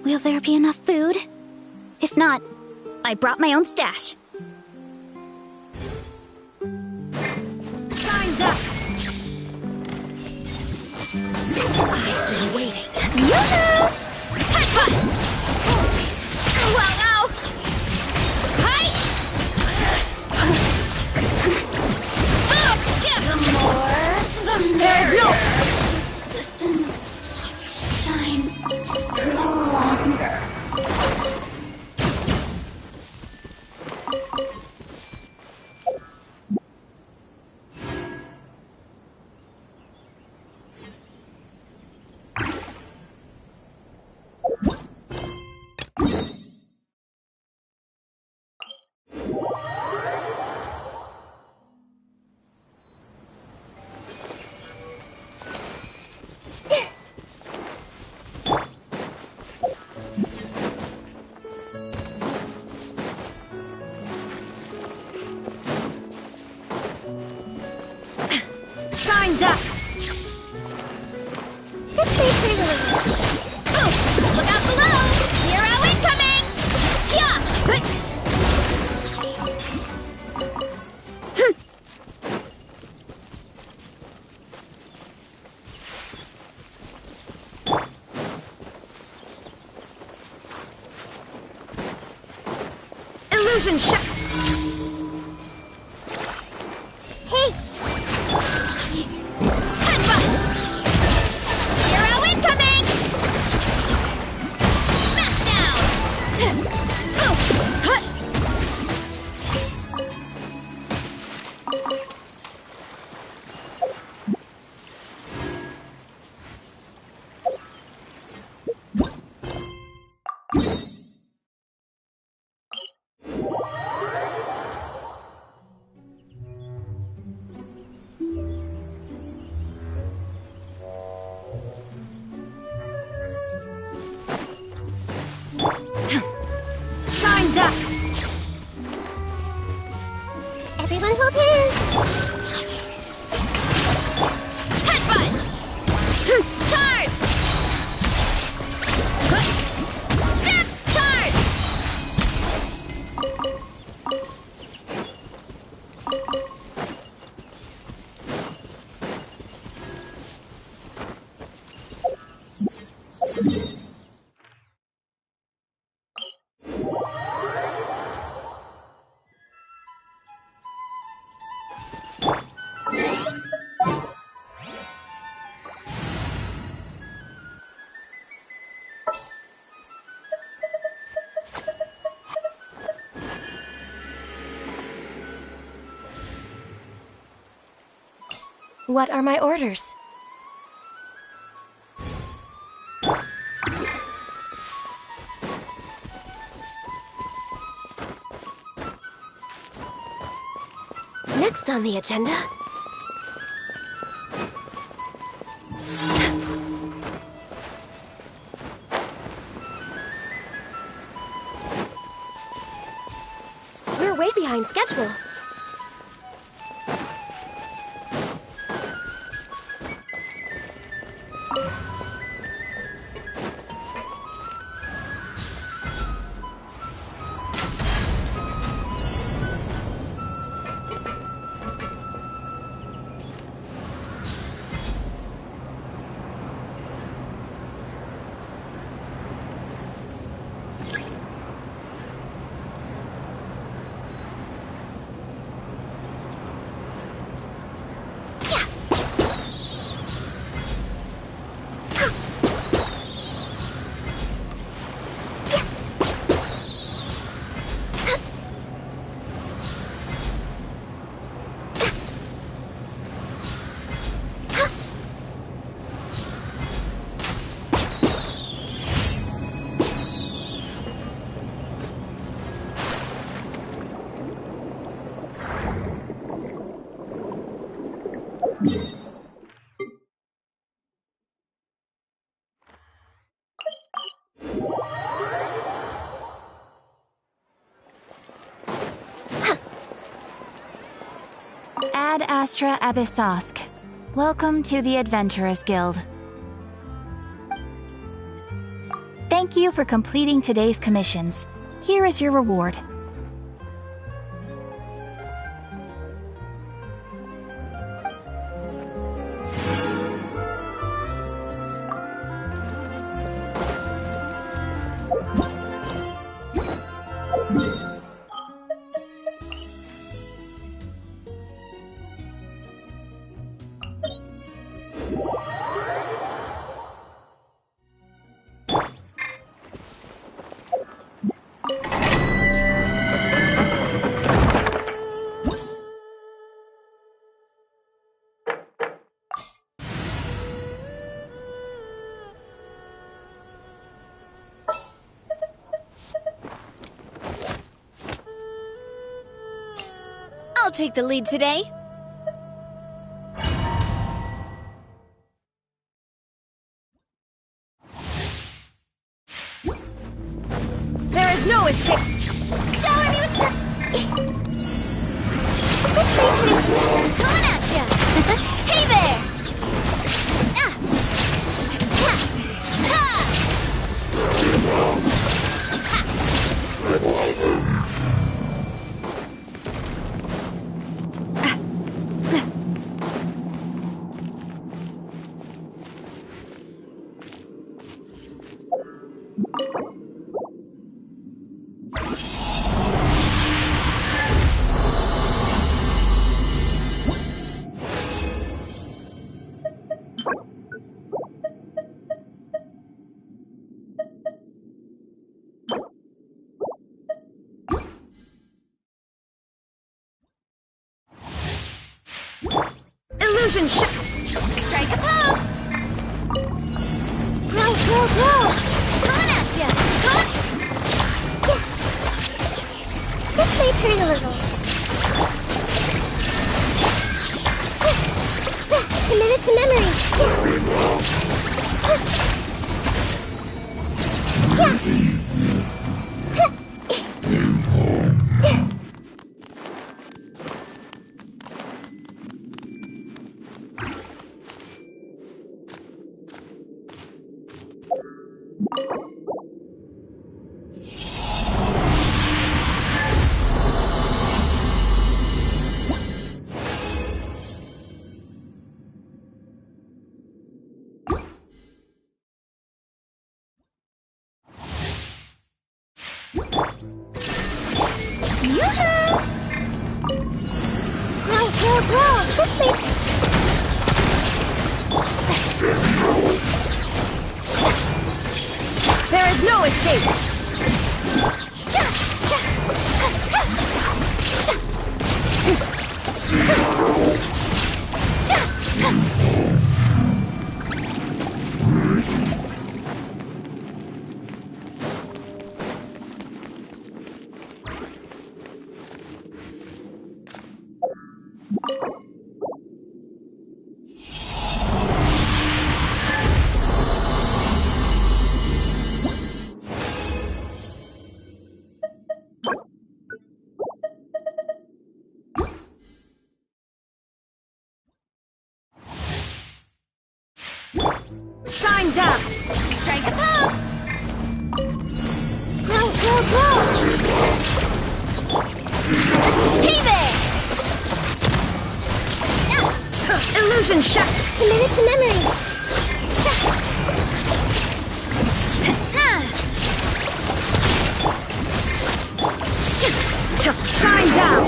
Will there be enough food? If not, I brought my own stash. Time's up! I've been waiting. Yoo-hoo! Headbutt! Oh, jeez. Well, now! Hi! Give them more! There's no resistance. Shine longer. Time's up! This may really... Oh! Look out below! Hero incoming! Yeah! Illusion shot! Hey! Headbutt! Hero incoming! Smash down! Oh! Hut! What are my orders? Next on the agenda. We're way behind schedule. Ad Astra Abyssosk. Welcome to the Adventurers Guild. Thank you for completing today's commissions. Here is your reward. I'll take the lead today. There is no escape. Shower me with coming at ya. Hey there. Ah. Ha. Ha. Illusion shot. Strike a pose. Grow, grow, grow. Coming at ya. Come. Yeah. This may hurt a little. Committed to memory. Yeah. This way. There is no escape. Illusion shot. Committed to memory. Shine down.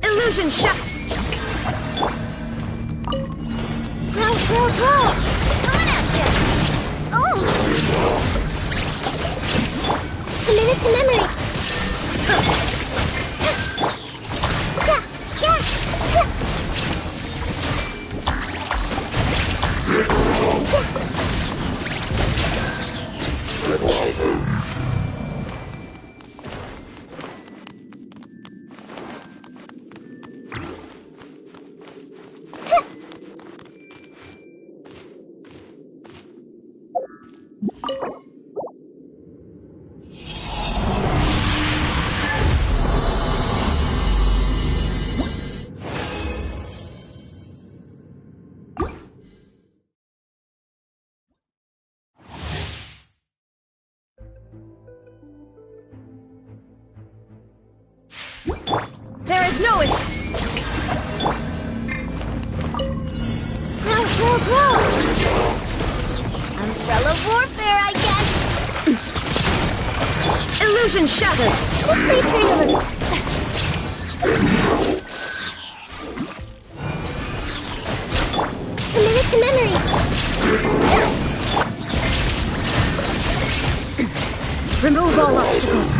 Illusion shot. Go. Coming at you. Oh. Committed to memory. There is no escape. Go. Umbrella warfare, I guess. Illusion shattered. This may hurt a little. Committed to memory. Remove all obstacles.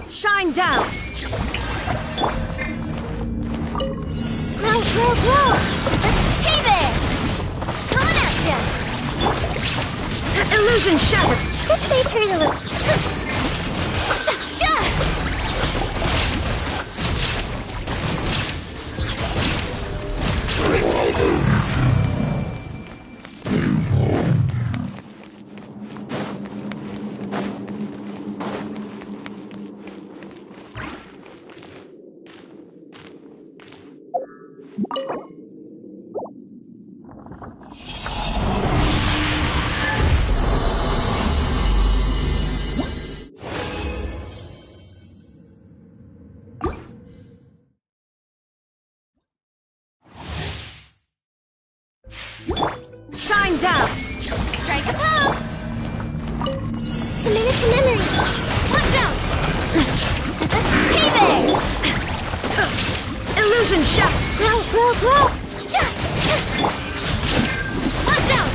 Shine down! Go! Hey there! Coming at ya! Illusion shattered! This may hurt a little. Shine down! Strike a pose! Committed to memory! Watch out! Hey there! Illusion shot! Grow! Watch out!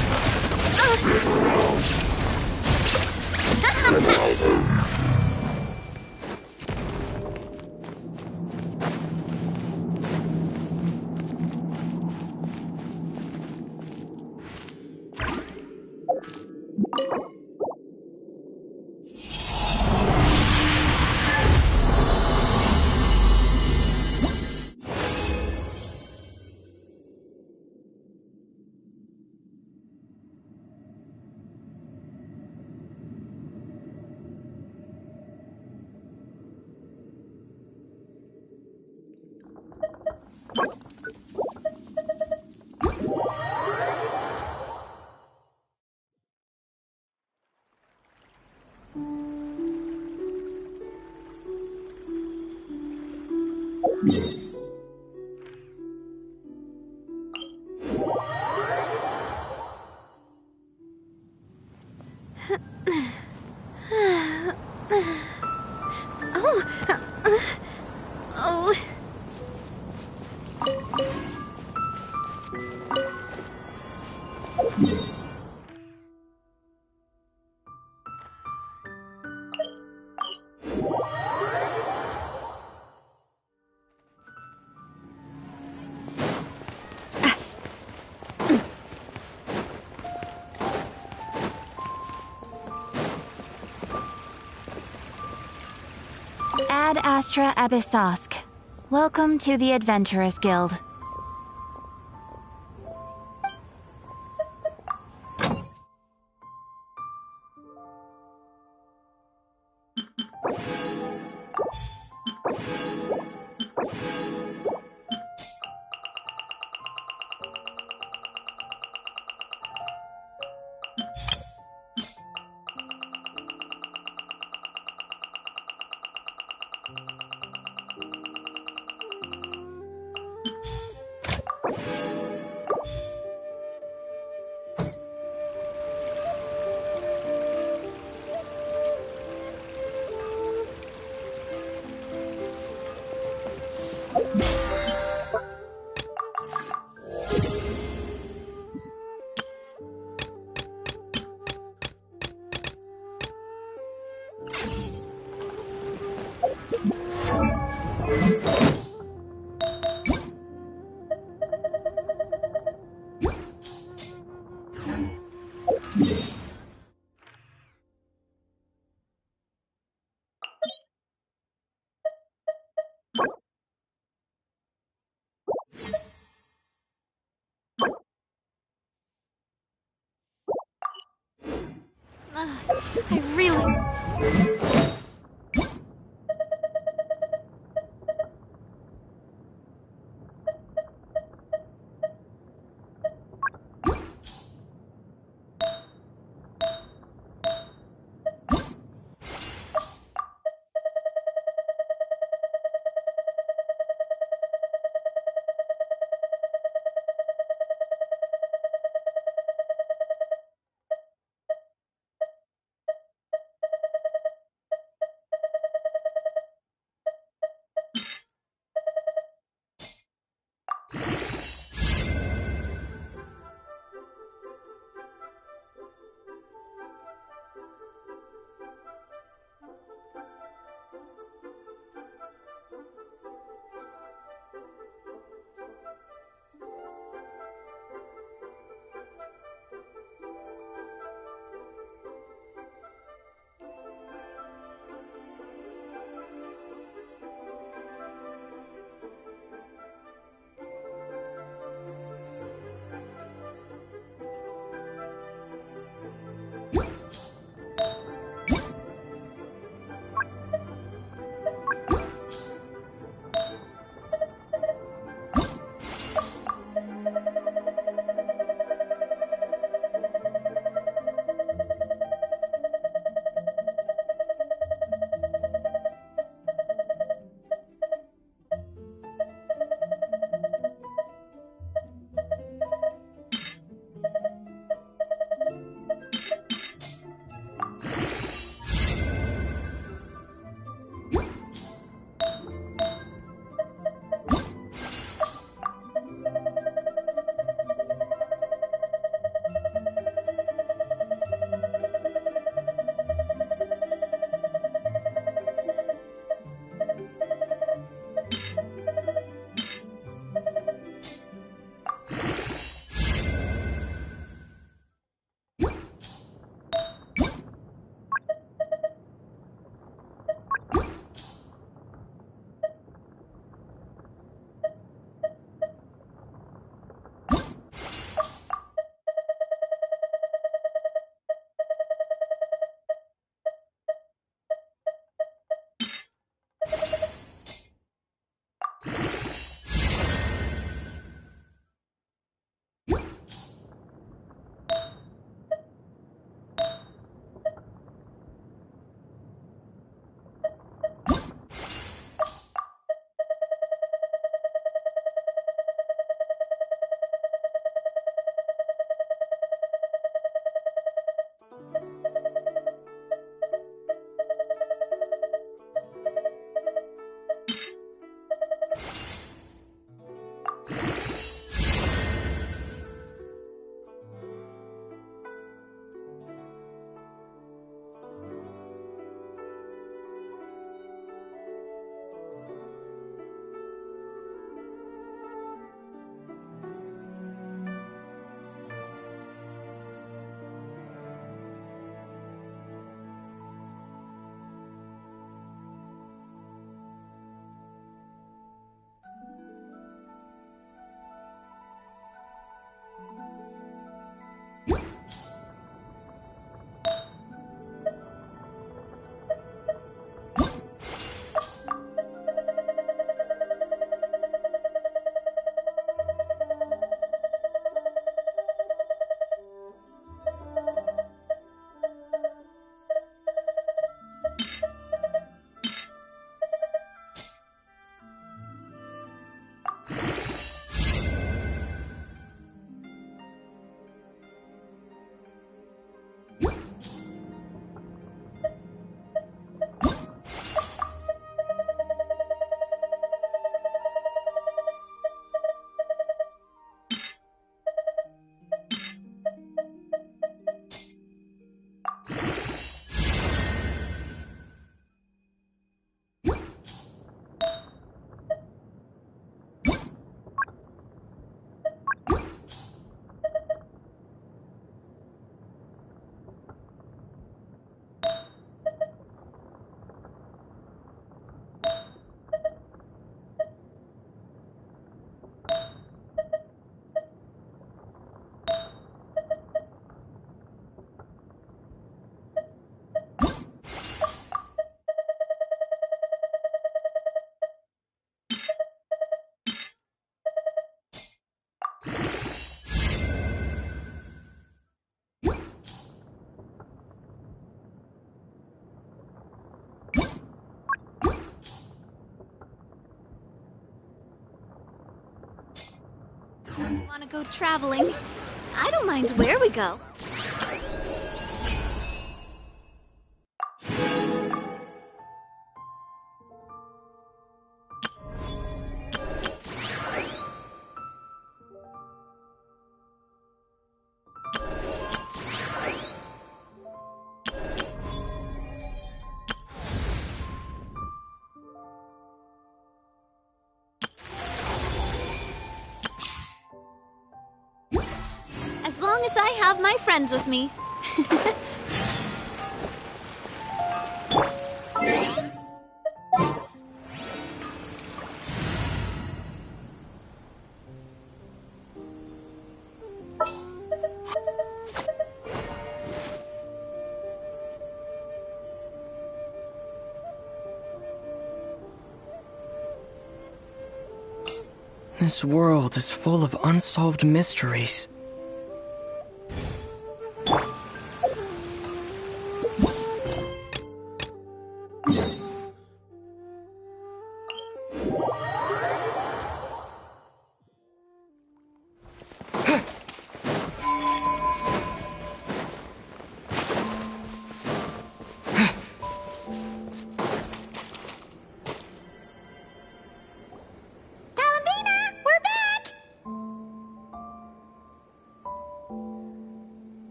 Ad Astra Abyssosk. Welcome to the Adventurers Guild. I really... go traveling. I don't mind where we go. As long as I have my friends with me. This world is full of unsolved mysteries.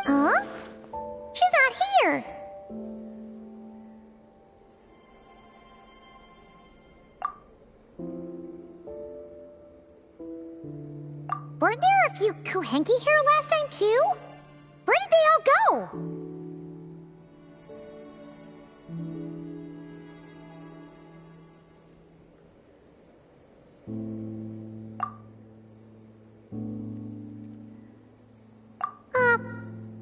Huh? She's not here. Weren't there a few Kuhenki here last time too? Where did they all go?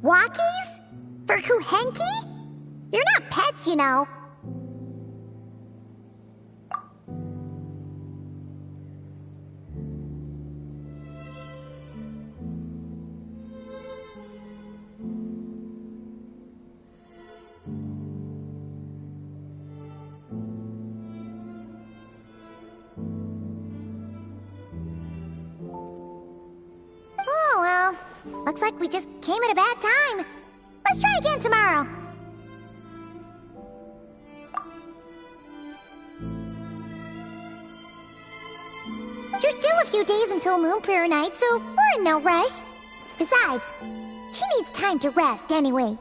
Walkies? For Kuhenki? You're not pets, you know. Oh, well, looks like we just came at a bad time. Let's try again tomorrow. There's still a few days until Moon Prayer Night, so we're in no rush. Besides, she needs time to rest anyway.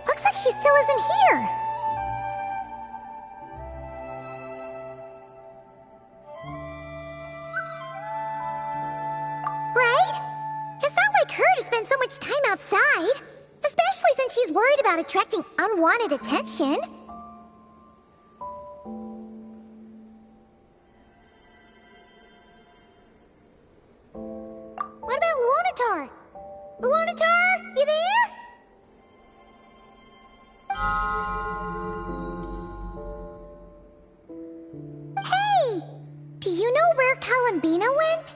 Looks like she still isn't here. Right? It's not like her to spend so much time outside, especially since she's worried about attracting unwanted attention. What about Luonatar? Luonatar, you there? Hey! Do you know where Kalambina went?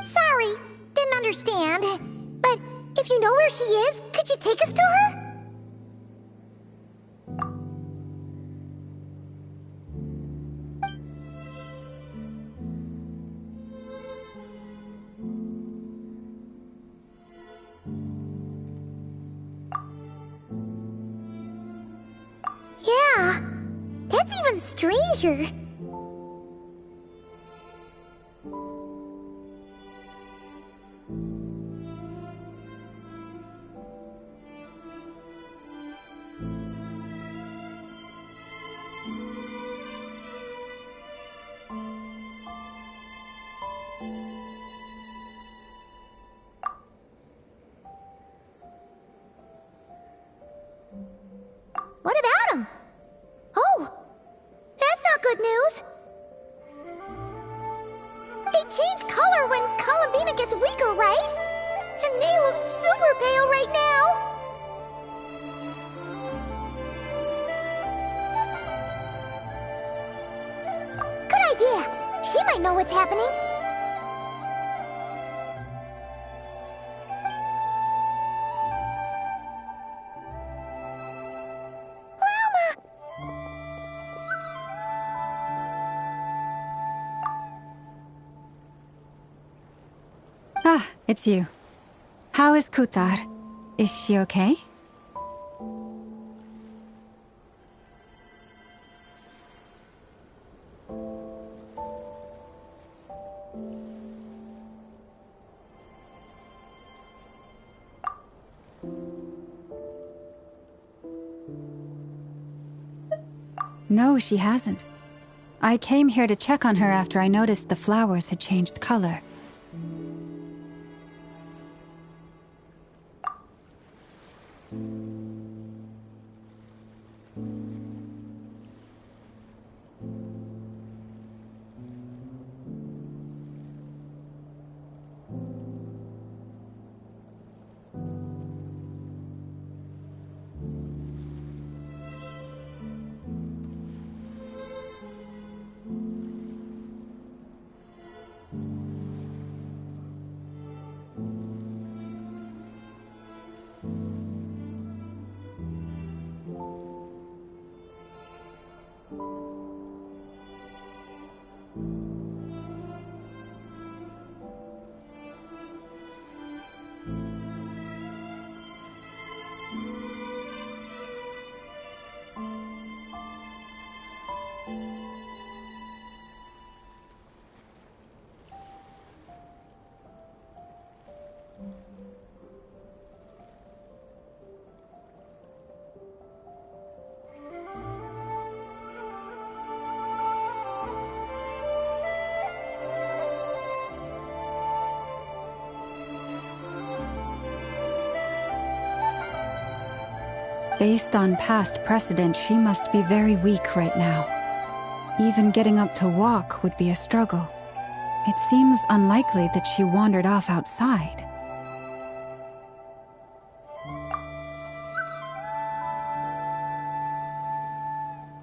Sorry, didn't understand. But if you know where she is, could you take us to her? Yeah, that's even stranger. What about him? Oh, that's not good news. They change color when Columbina gets weaker, right? And they look super pale right now. Good idea. She might know what's happening. Ah, it's you. How is Kutar? Is she okay? No, she hasn't. I came here to check on her after I noticed the flowers had changed color. Based on past precedent, she must be very weak right now. Even getting up to walk would be a struggle. It seems unlikely that she wandered off outside.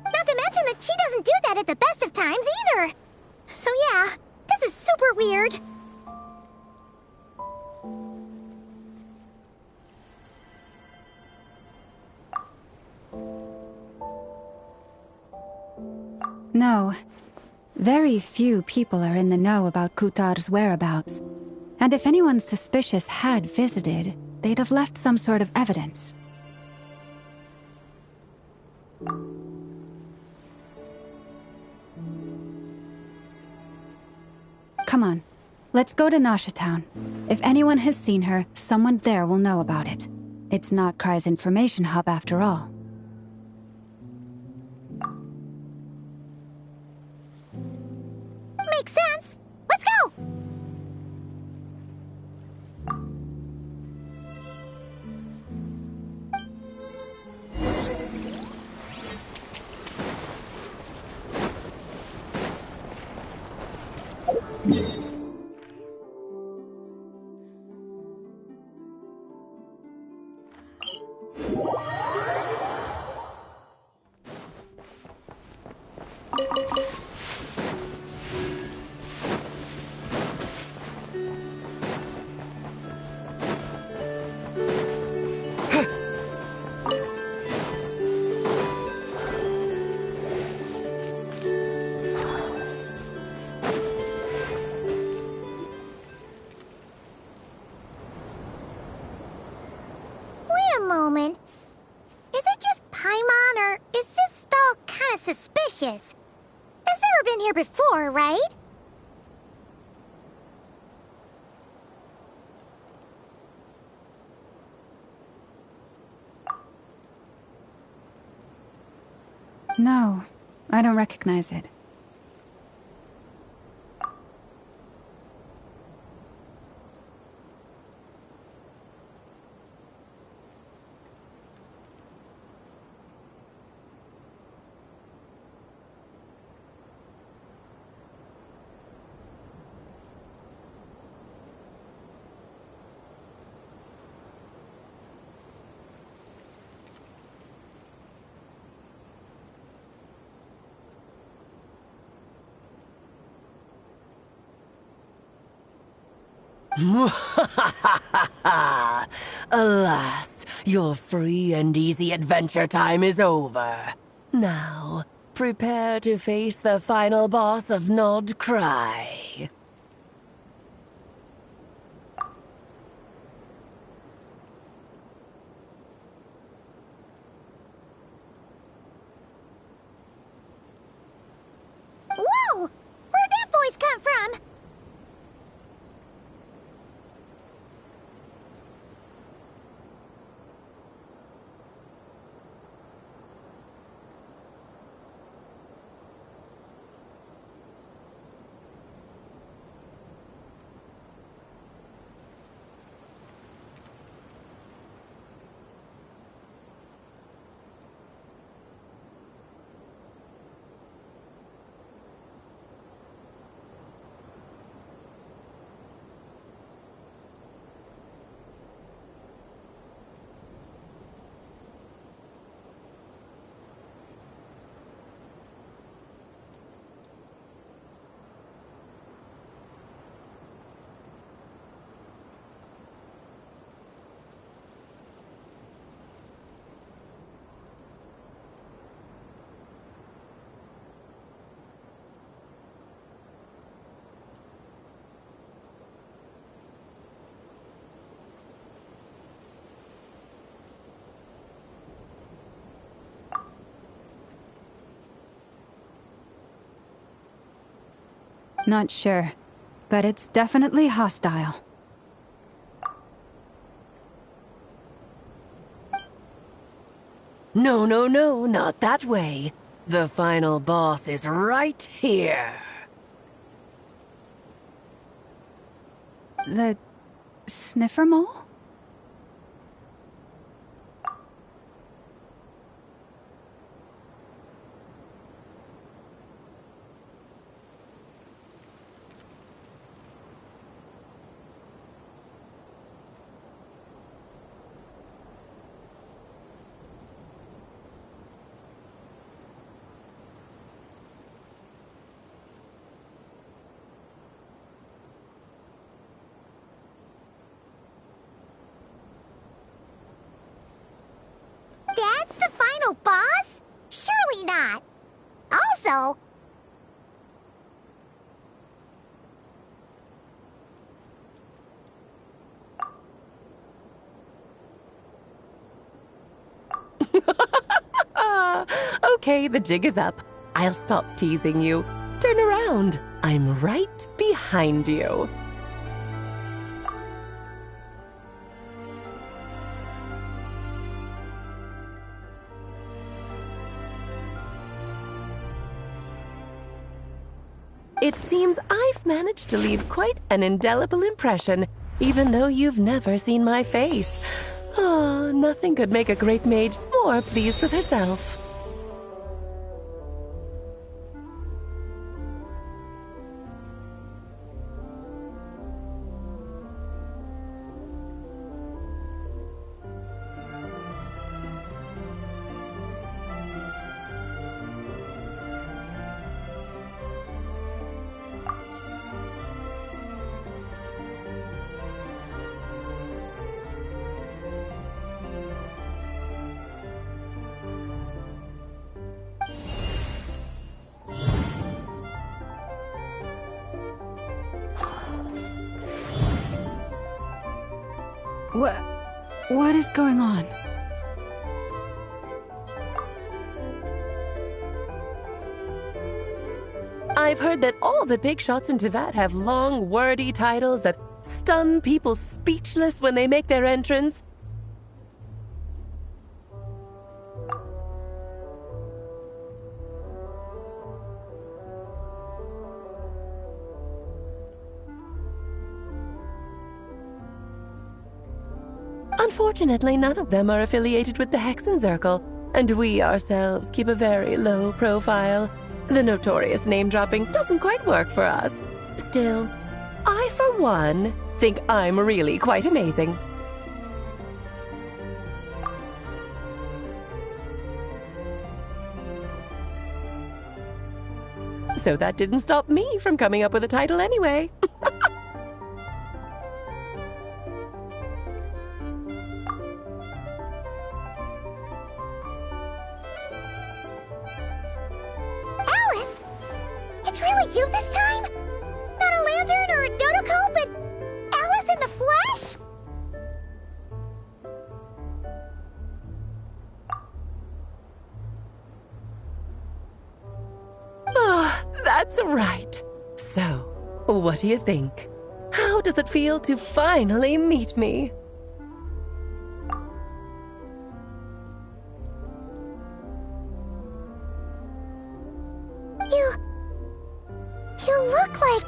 Not to mention that she doesn't do that at the best of times either. So yeah, this is super weird. No. Very few people are in the know about Kutar's whereabouts. And if anyone suspicious had visited, they'd have left some sort of evidence. Come on. Let's go to Nasha Town. If anyone has seen her, someone there will know about it. It's Nod-Krai's information hub after all. Makes sense. Let's go! Moment. Is it just Paimon, or is this stall kind of suspicious? It's never been here before, right? No, I don't recognize it. Alas, your free and easy adventure time is over. Now, prepare to face the final boss of Nod-Krai. Whoa! Where'd that voice come from? Not sure, but it's definitely hostile. No, no, no, not that way. The final boss is right here. The sniffer mole? That's the final boss? Surely not. Also... Okay, the jig is up. I'll stop teasing you. Turn around. I'm right behind you. It seems I've managed to leave quite an indelible impression, even though you've never seen my face. Ah, nothing could make a great mage more pleased with herself. What is going on? I've heard that all the big shots in Teyvat have long, wordy titles that stun people speechless when they make their entrance. Unfortunately, none of them are affiliated with the Hexen Circle, and we ourselves keep a very low profile. The notorious name-dropping doesn't quite work for us. Still, I, for one, think I'm really quite amazing. So that didn't stop me from coming up with a title anyway. you this time? Not a lantern or a Dodoko, but Alice in the flesh? Oh, that's right. So, what do you think? How does it feel to finally meet me? You look like...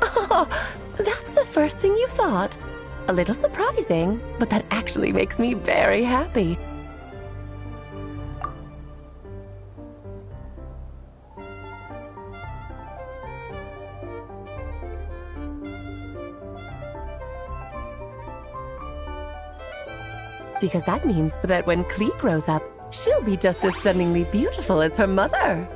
Oh, that's the first thing you thought. A little surprising, but that actually makes me very happy. Because that means that when Klee grows up, she'll be just as stunningly beautiful as her mother.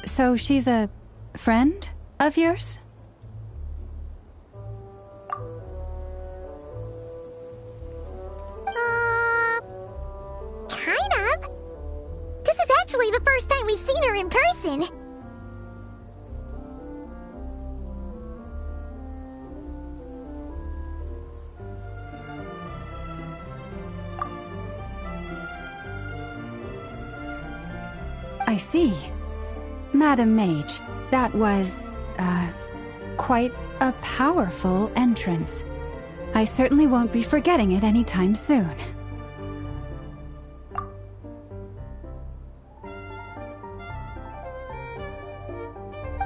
So she's a friend of yours? Kind of. This is actually the first time we've seen her in person. I see. Madam Mage, that was, quite a powerful entrance. I certainly won't be forgetting it anytime soon.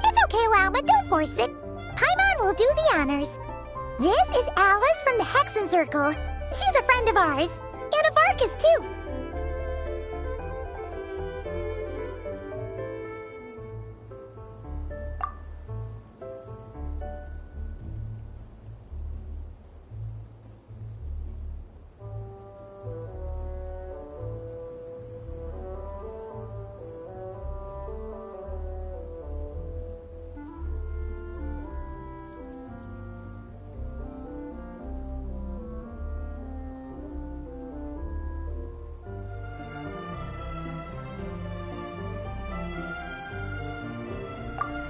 It's okay, Lauma, don't force it. Paimon will do the honors. This is Alice from the Hexen Circle. She's a friend of ours. And of Arcus, too.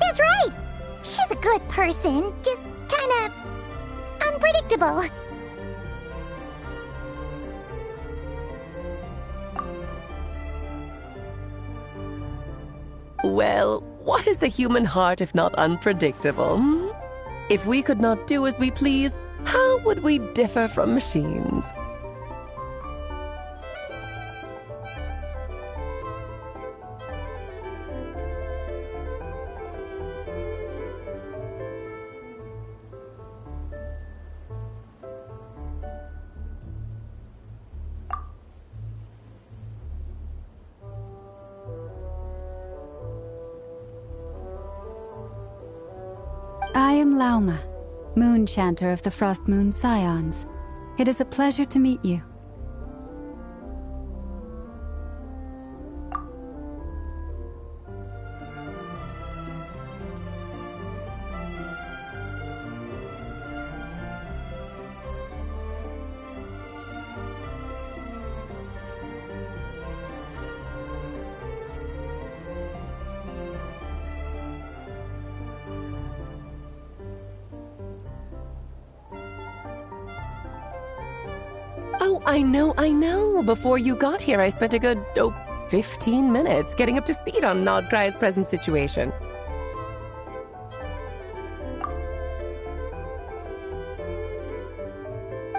That's right! She's a good person, just kinda... unpredictable. Well, what is the human heart if not unpredictable? If we could not do as we please, how would we differ from machines? I am Lauma, Moon Chanter of the Frost Moon Scions. It is a pleasure to meet you. Oh, I know. Before you got here, I spent a good, 15 minutes getting up to speed on Nod-Krai's present situation.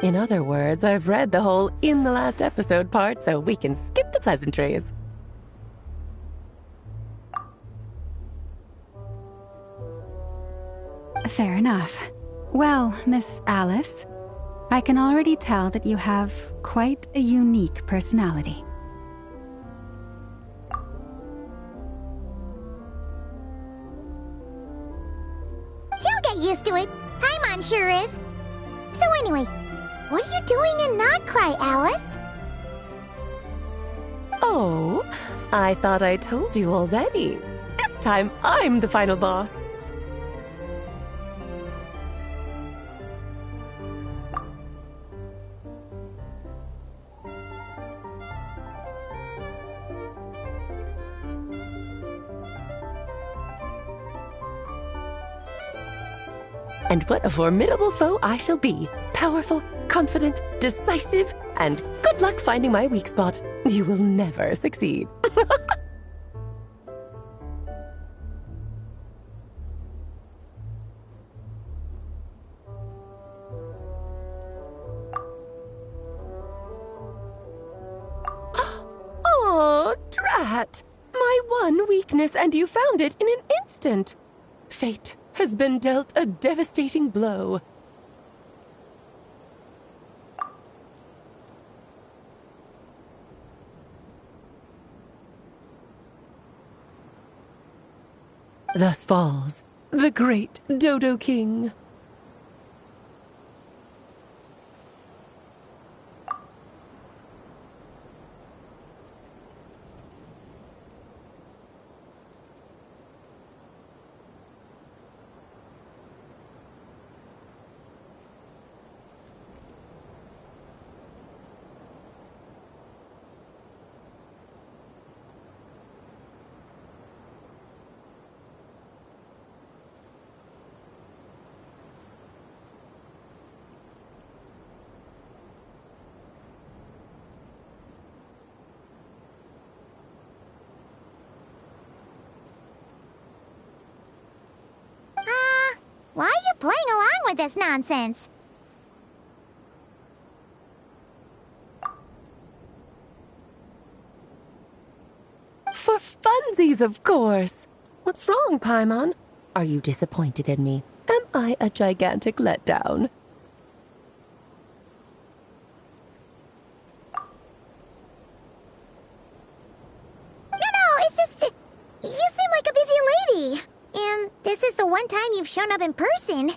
In other words, I've read the whole in the last episode part, so we can skip the pleasantries. Fair enough. Well, Miss Alice, I can already tell that you have quite a unique personality. He'll get used to it. Paimon sure is. So anyway, what are you doing in Nod-Krai, Alice? Oh, I thought I told you already. This time, I'm the final boss. And what a formidable foe I shall be. Powerful, confident, decisive, and good luck finding my weak spot. You will never succeed. Oh, drat! My one weakness, and you found it in an instant. Fate has been dealt a devastating blow. Thus falls the great Dodo King. Why are you playing along with this nonsense? For funsies, of course. What's wrong, Paimon? Are you disappointed in me? Am I a gigantic letdown? No, it's just... You seem like a busy lady. And this is the one time you've shown up in person.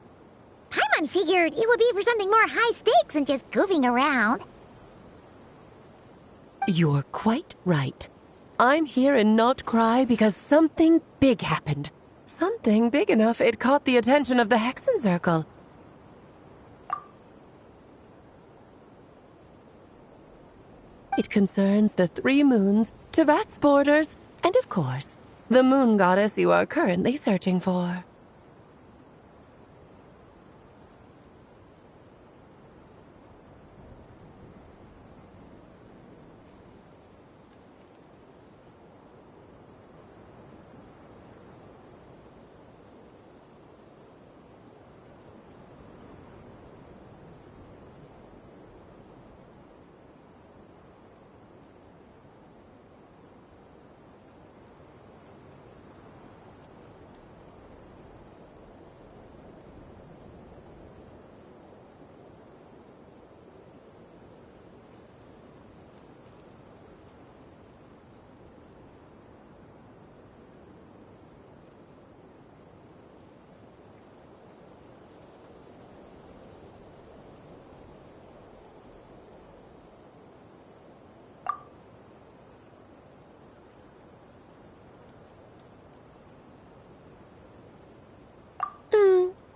Paimon figured it would be for something more high stakes than just goofing around. You're quite right. I'm here in Nod-Krai because something big happened. Something big enough it caught the attention of the Hexen Circle. It concerns the three moons, Tevat's borders, and of course, the moon goddess you are currently searching for.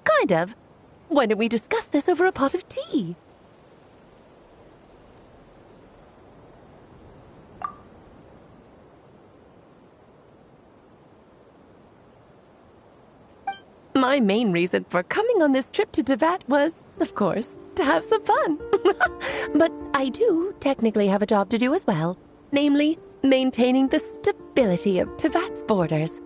Kind of. Why don't we discuss this over a pot of tea? My main reason for coming on this trip to Teyvat was, of course, to have some fun. But I do technically have a job to do as well, namely, maintaining the stability of Teyvat's borders.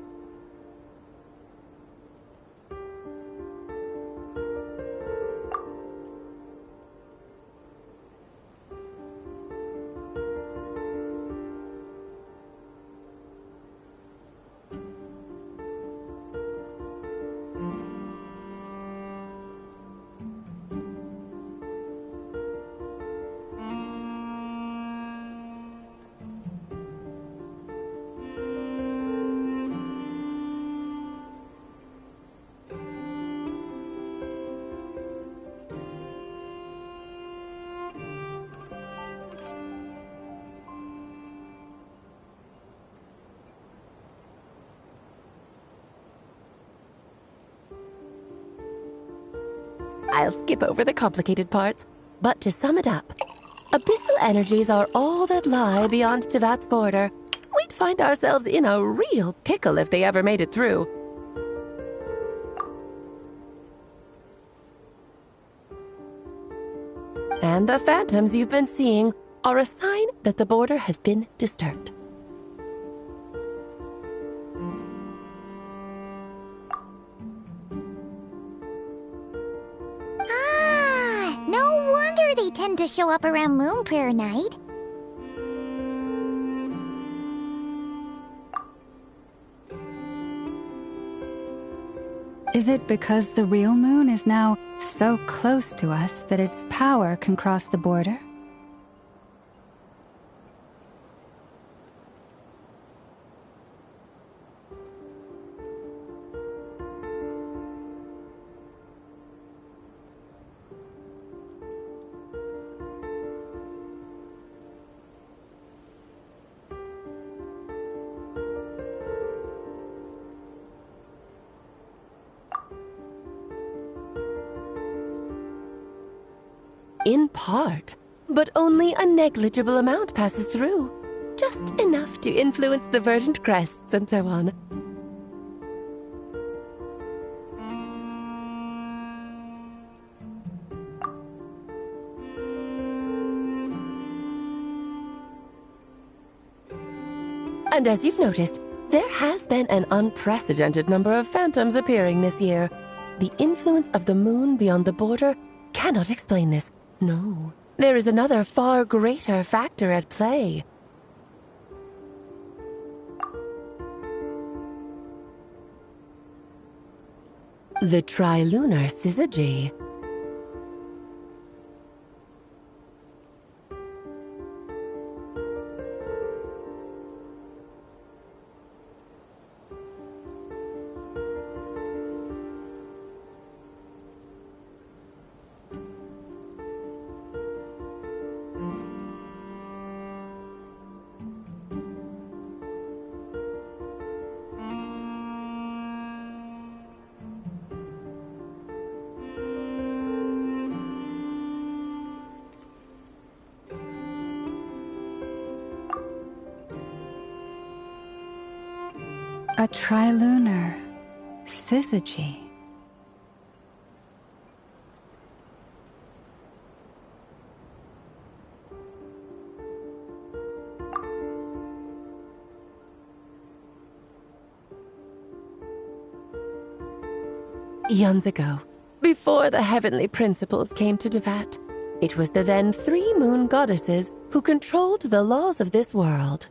I'll skip over the complicated parts, but to sum it up, abyssal energies are all that lie beyond Teyvat's border. We'd find ourselves in a real pickle if they ever made it through. And the phantoms you've been seeing are a sign that the border has been disturbed. No wonder they tend to show up around Moon Prayer Night. Is it because the real moon is now so close to us that its power can cross the border? In part, but only a negligible amount passes through. Just enough to influence the verdant crests and so on. And as you've noticed, there has been an unprecedented number of phantoms appearing this year. The influence of the moon beyond the border cannot explain this. No, there is another far greater factor at play. The trilunar syzygy. A trilunar syzygy. Eons ago, before the heavenly principles came to Teyvat, it was the then 3 moon goddesses who controlled the laws of this world.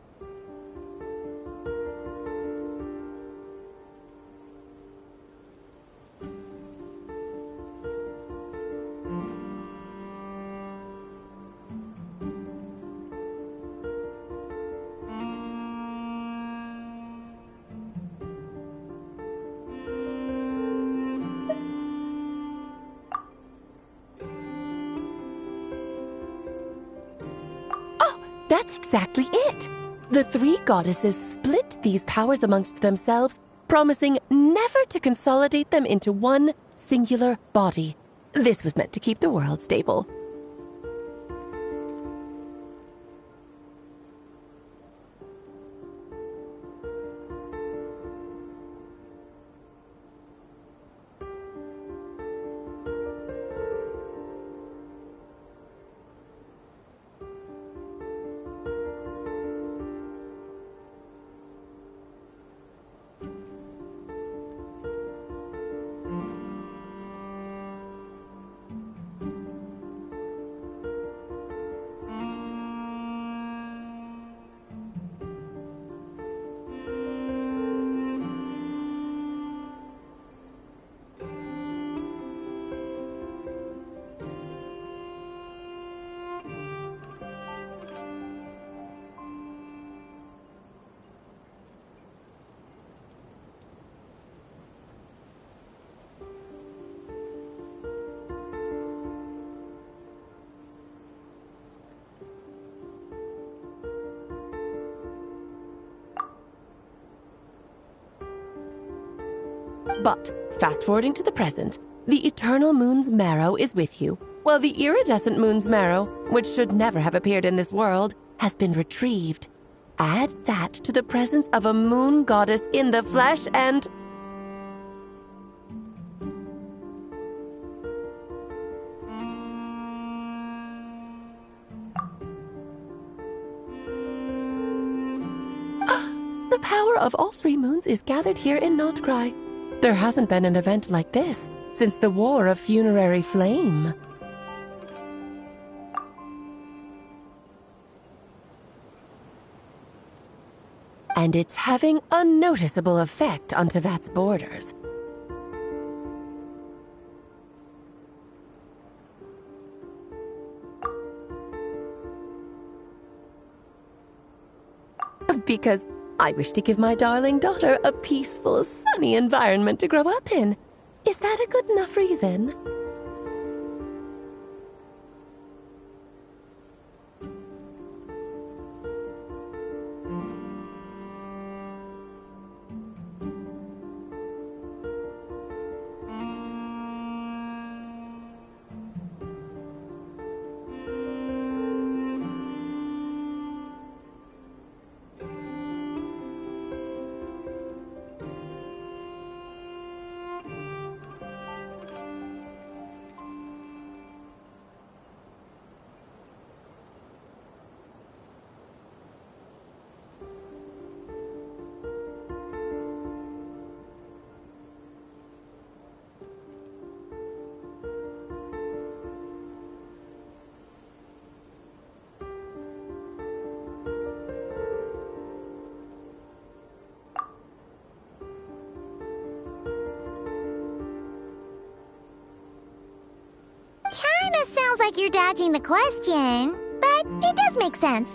That's exactly it! The 3 goddesses split these powers amongst themselves, promising never to consolidate them into one singular body. This was meant to keep the world stable. But, fast-forwarding to the present, the eternal moon's marrow is with you, while the iridescent moon's marrow, which should never have appeared in this world, has been retrieved. Add that to the presence of a moon goddess in the flesh and... The power of all three moons is gathered here in Nod-Krai. There hasn't been an event like this since the War of Funerary Flame. And it's having a noticeable effect on Tevat's borders. Because I wish to give my darling daughter a peaceful, sunny environment to grow up in. Is that a good enough reason? Kinda sounds like you're dodging the question, but it does make sense.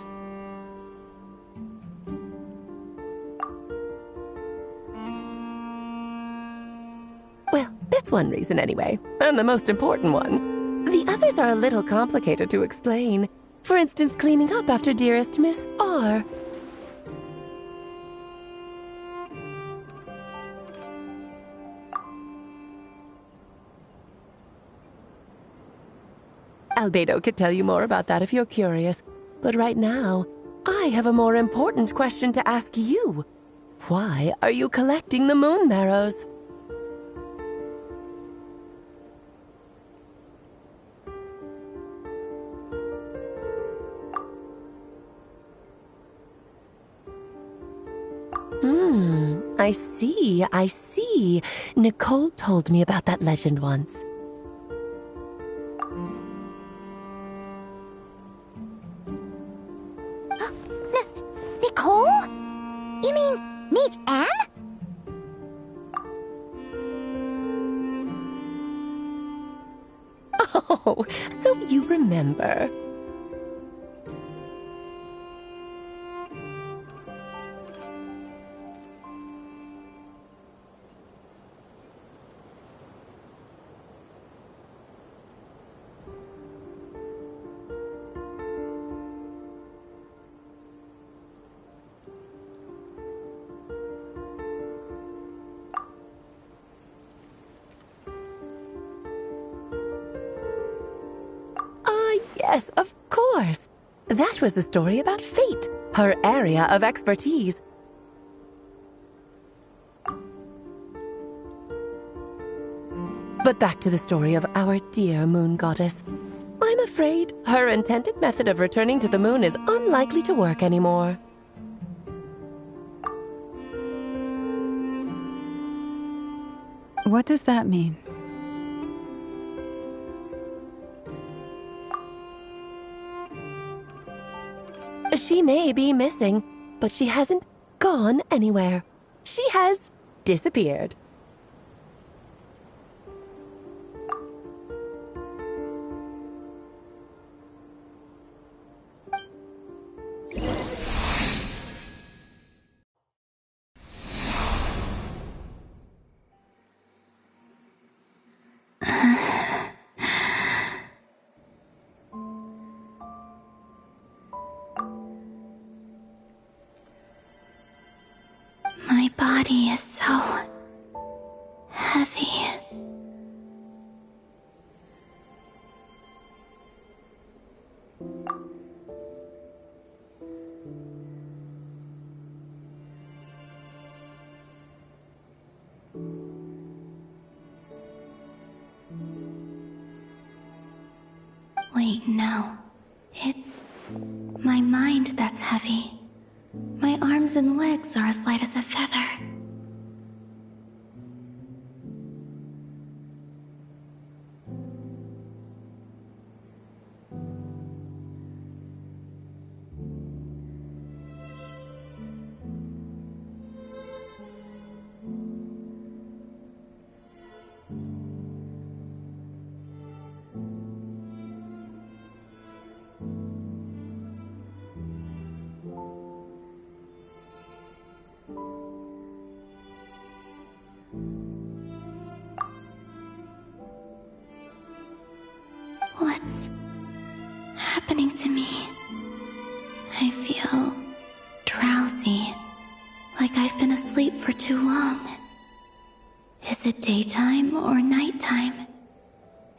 Well, that's one reason anyway, and the most important one. The others are a little complicated to explain. For instance, cleaning up after dearest Miss R. Albedo could tell you more about that if you're curious, but right now, I have a more important question to ask you. Why are you collecting the moon marrows? I see. Nicole told me about that legend once. Nicole? You mean Mage Anne? Oh, so you remember. Yes, of course. That was a story about fate, her area of expertise. But back to the story of our dear moon goddess. I'm afraid her intended method of returning to the moon is unlikely to work anymore. What does that mean? She may be missing, but she hasn't gone anywhere. She has disappeared. My body is so Wait, no. It's my mind that's heavy. My arms and legs are as light as a feather. What's happening to me? I feel drowsy, like I've been asleep for too long. Is it daytime or nighttime?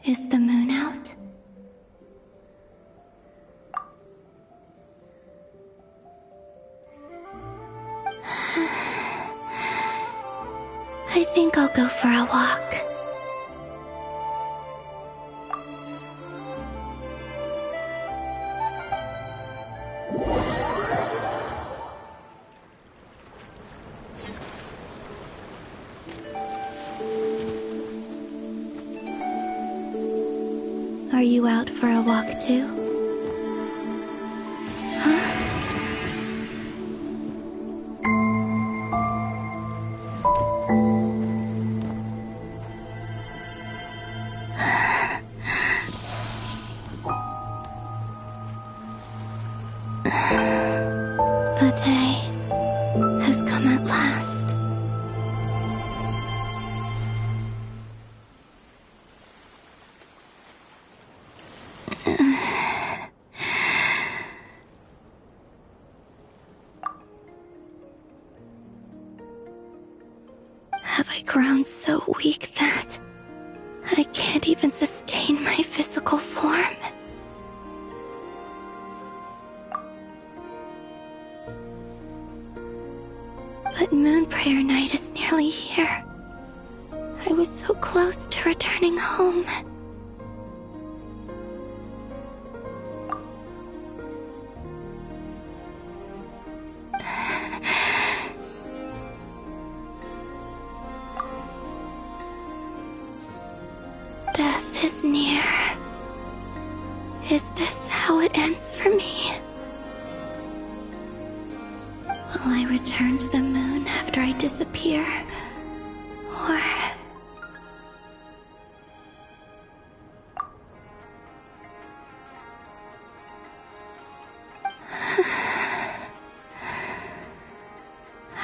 Is the moon out? I think I'll go for a walk. Are you out for a walk too? Huh? The day has come at last. Have I grown so weak that I can't even sustain my physical form? But Moon Prayer Night is nearly here. I was so close to returning home. Death is near. Is this how it ends for me? Will I return to the moon after I disappear? Or...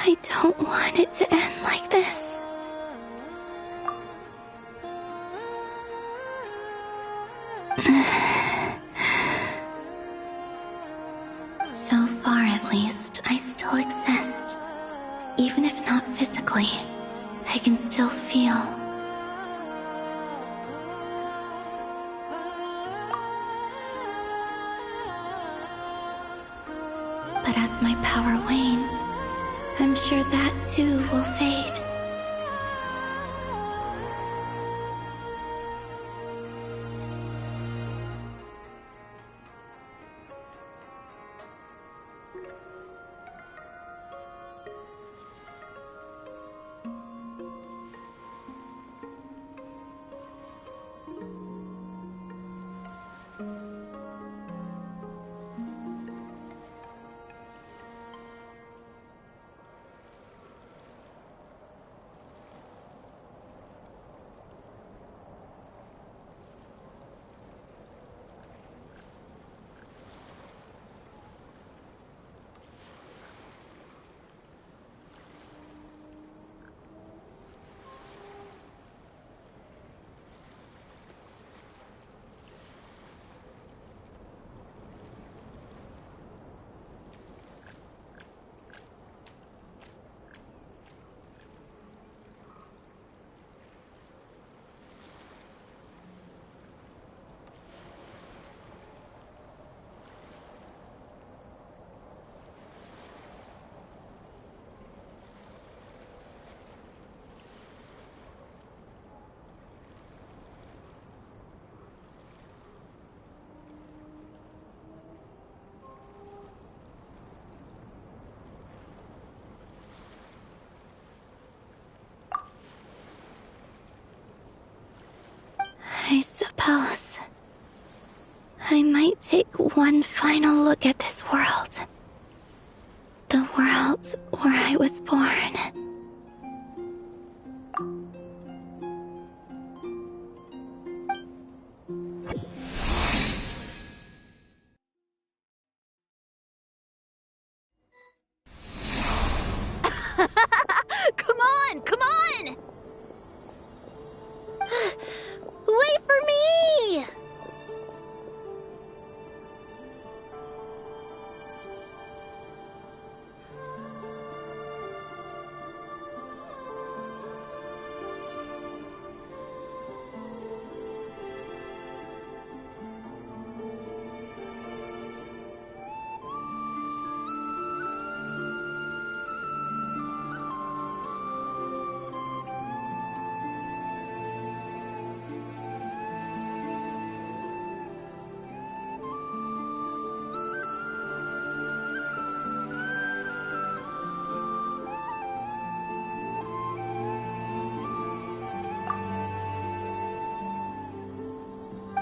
I don't want it to end like this. So far, at least, I still exist. Even if not physically, I can still feel. But as my power wanes, I'm sure that too will fade. suppose I might take one final look at this world. The world where I was born. Come on! Come on! Wait for me!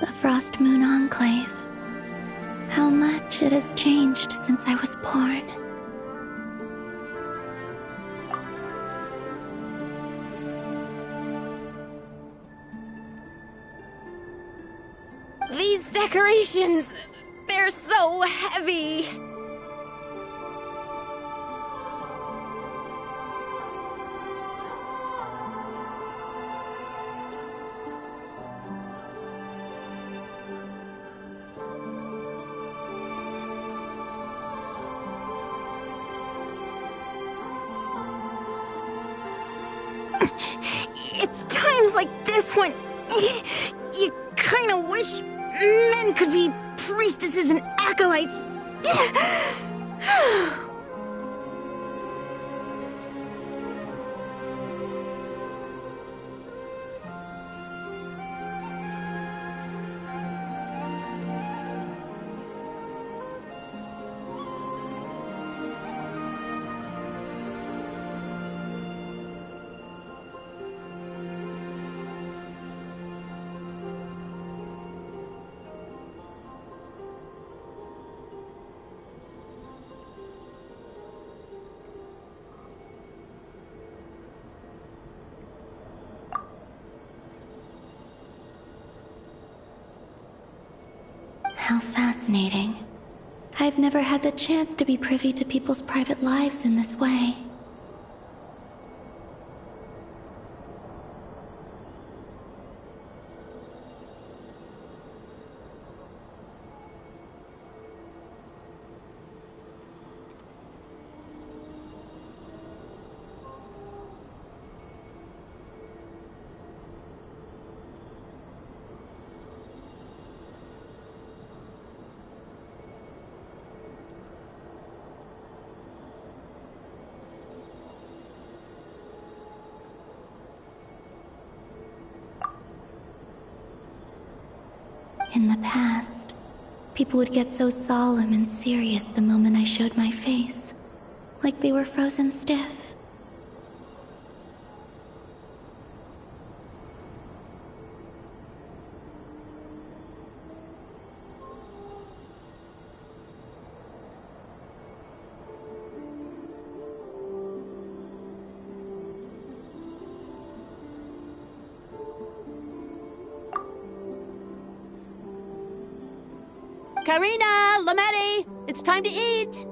The Frost Moon Enclave. How much it has changed since I was born. These decorations, they're so heavy. It's times like this when you kind of wish men could be priestesses and acolytes. How fascinating. I've never had the chance to be privy to people's private lives in this way. In the past, people would get so solemn and serious the moment I showed my face, like they were frozen stiff. Karina, Lametti, it's time to eat.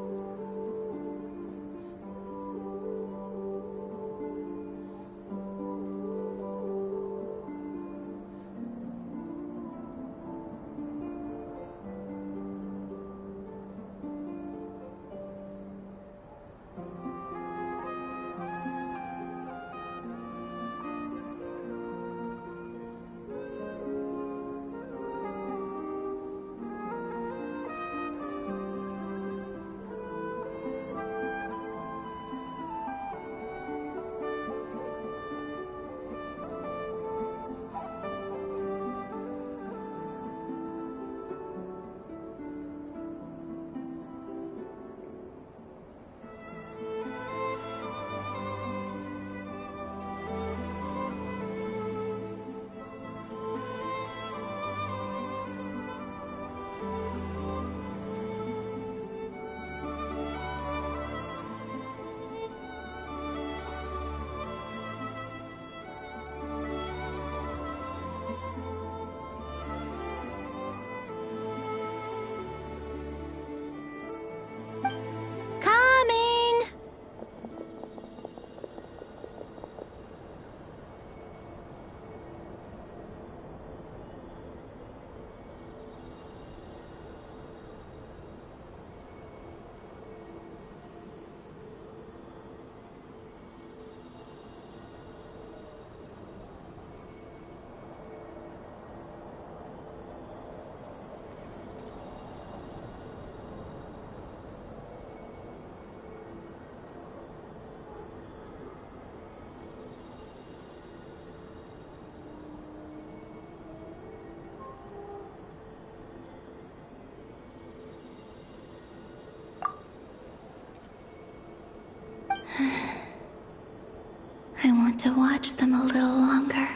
to watch them a little longer.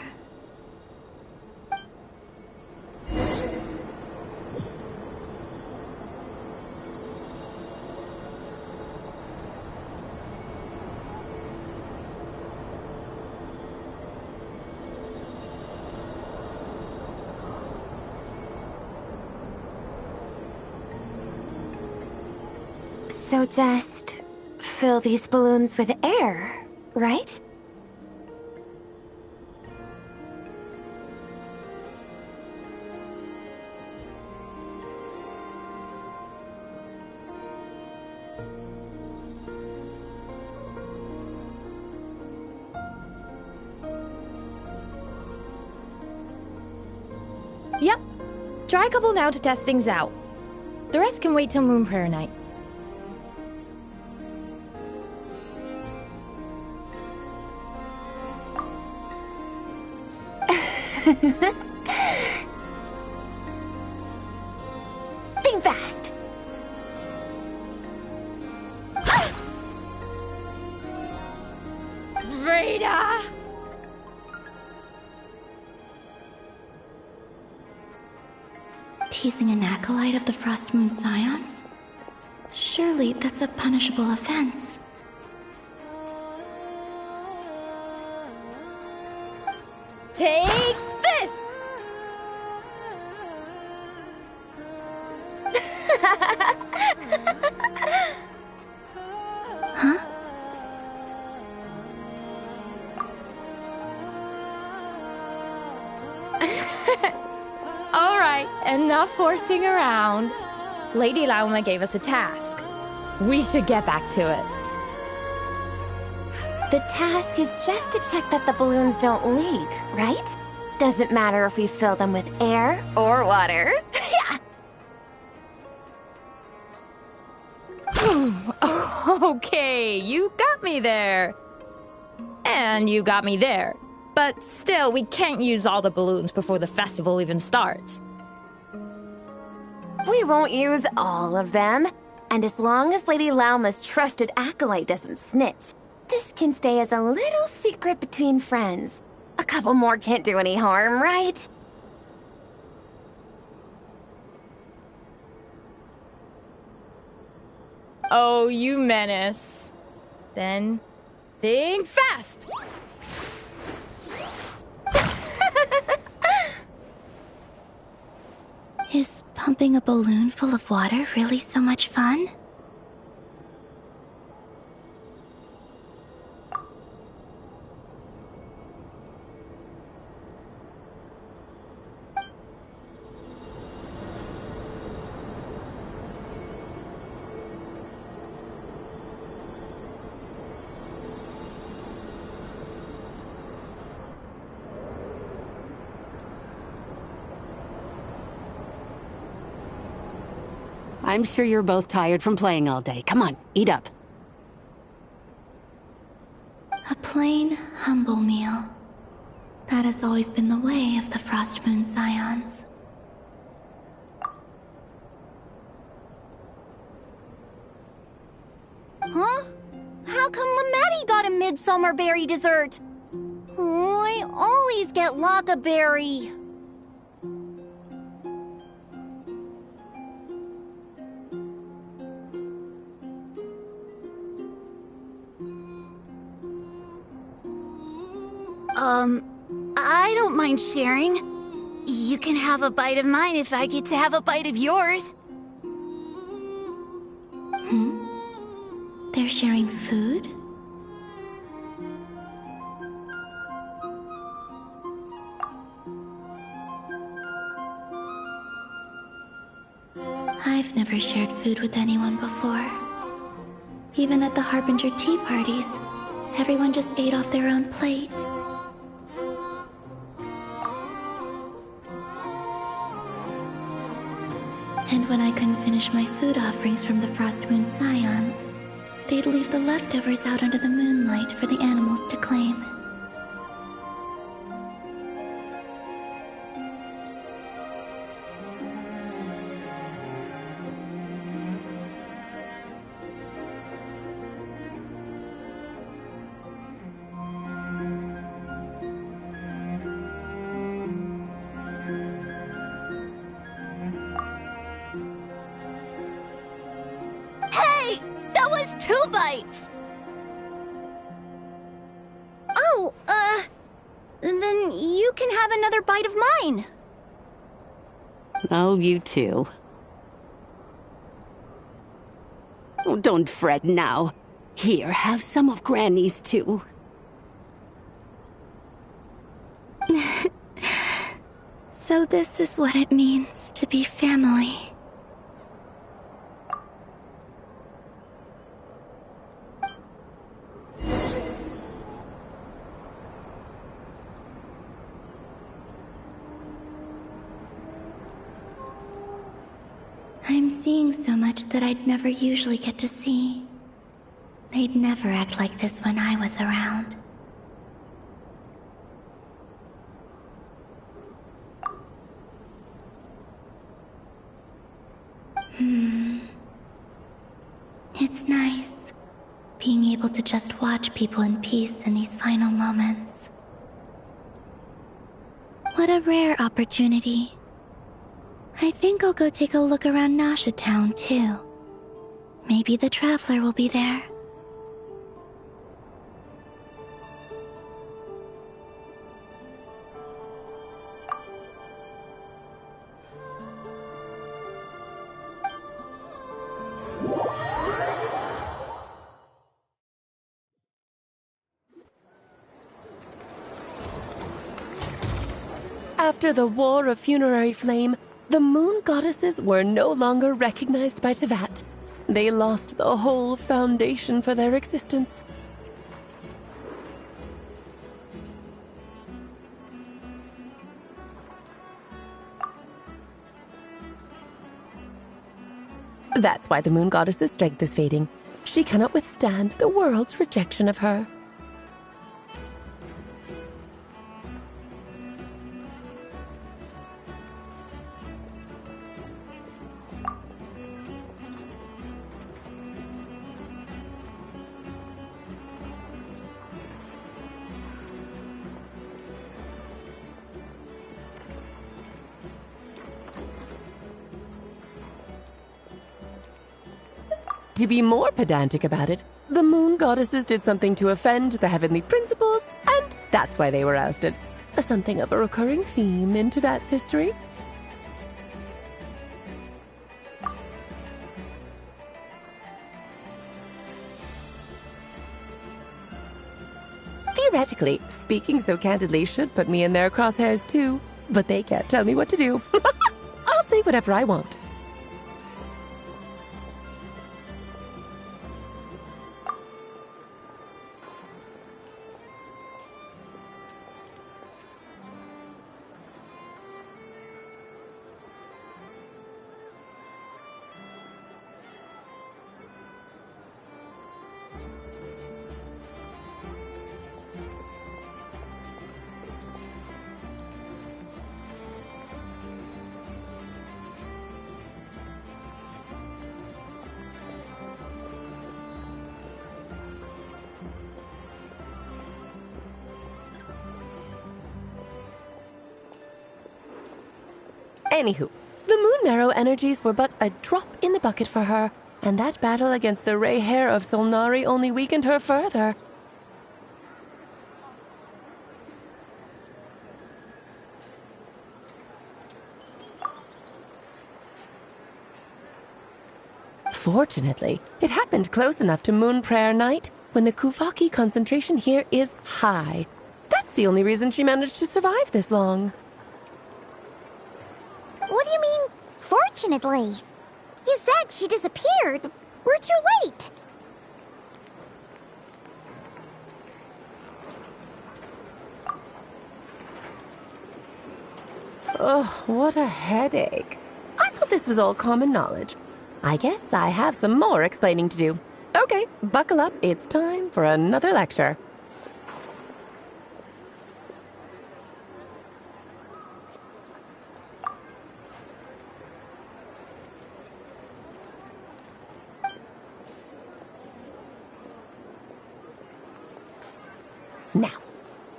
So just fill these balloons with air, right? Yep. Try a couple now to test things out. The rest can wait till Moon Prayer Night. Think fast! Rita! Teasing an acolyte of the Frost Moon Scions? Surely that's a punishable offense. Take this! Huh? All right, enough horsing around. Lady Lauma gave us a task. We should get back to it. The task is just to check that the balloons don't leak, right? Doesn't matter if we fill them with air or water. Yeah. Okay, you got me there. And you got me there. But still, we can't use all the balloons before the festival even starts. We won't use all of them. And as long as Lady Lauma's trusted acolyte doesn't snitch, this can stay as a little secret between friends. A couple more can't do any harm, right? Oh, you menace. Then, think fast! Is pumping a balloon full of water really so much fun? I'm sure you're both tired from playing all day. Come on, eat up. A plain, humble meal. That has always been the way of the Frost Moon Scions. Huh? How come Lametti got a midsummer berry dessert? Oh, I always get Lockaberry. I don't mind sharing. You can have a bite of mine if I get to have a bite of yours. They're sharing food? I've never shared food with anyone before. Even at the Harbinger tea parties, everyone just ate off their own plate. And when I couldn't finish my food offerings from the Frost Moon Scions, they'd leave the leftovers out under the moonlight for the animals to claim. 2 bites! Oh, then you can have another bite of mine. Oh, you too. Oh, don't fret now. Here, have some of Granny's too. So this is what it means to be family. I'm seeing so much that I'd never usually get to see. They'd never act like this when I was around. It's nice, being able to just watch people in peace in these final moments. What a rare opportunity. I think I'll go take a look around Nasha Town, too. Maybe the Traveler will be there. After the War of Funerary Flame, the Moon Goddesses were no longer recognized by Teyvat. They lost the whole foundation for their existence. That's why the Moon Goddess's strength is fading. She cannot withstand the world's rejection of her. To be more pedantic about it, the Moon Goddesses did something to offend the heavenly principles, and that's why they were ousted. Something of a recurring theme in Teyvat's history. Theoretically, speaking so candidly should put me in their crosshairs too, but they can't tell me what to do. I'll say whatever I want. Anywho, the Moon Marrow energies were but a drop in the bucket for her, and that battle against the Ray Hair of Solnari only weakened her further. Fortunately, it happened close enough to Moon Prayer Night when the Kuvaki concentration here is high. That's the only reason she managed to survive this long. What do you mean, fortunately? You said she disappeared. We're too late. Oh, what a headache. I thought this was all common knowledge. I guess I have some more explaining to do. Okay, buckle up. It's time for another lecture. Now,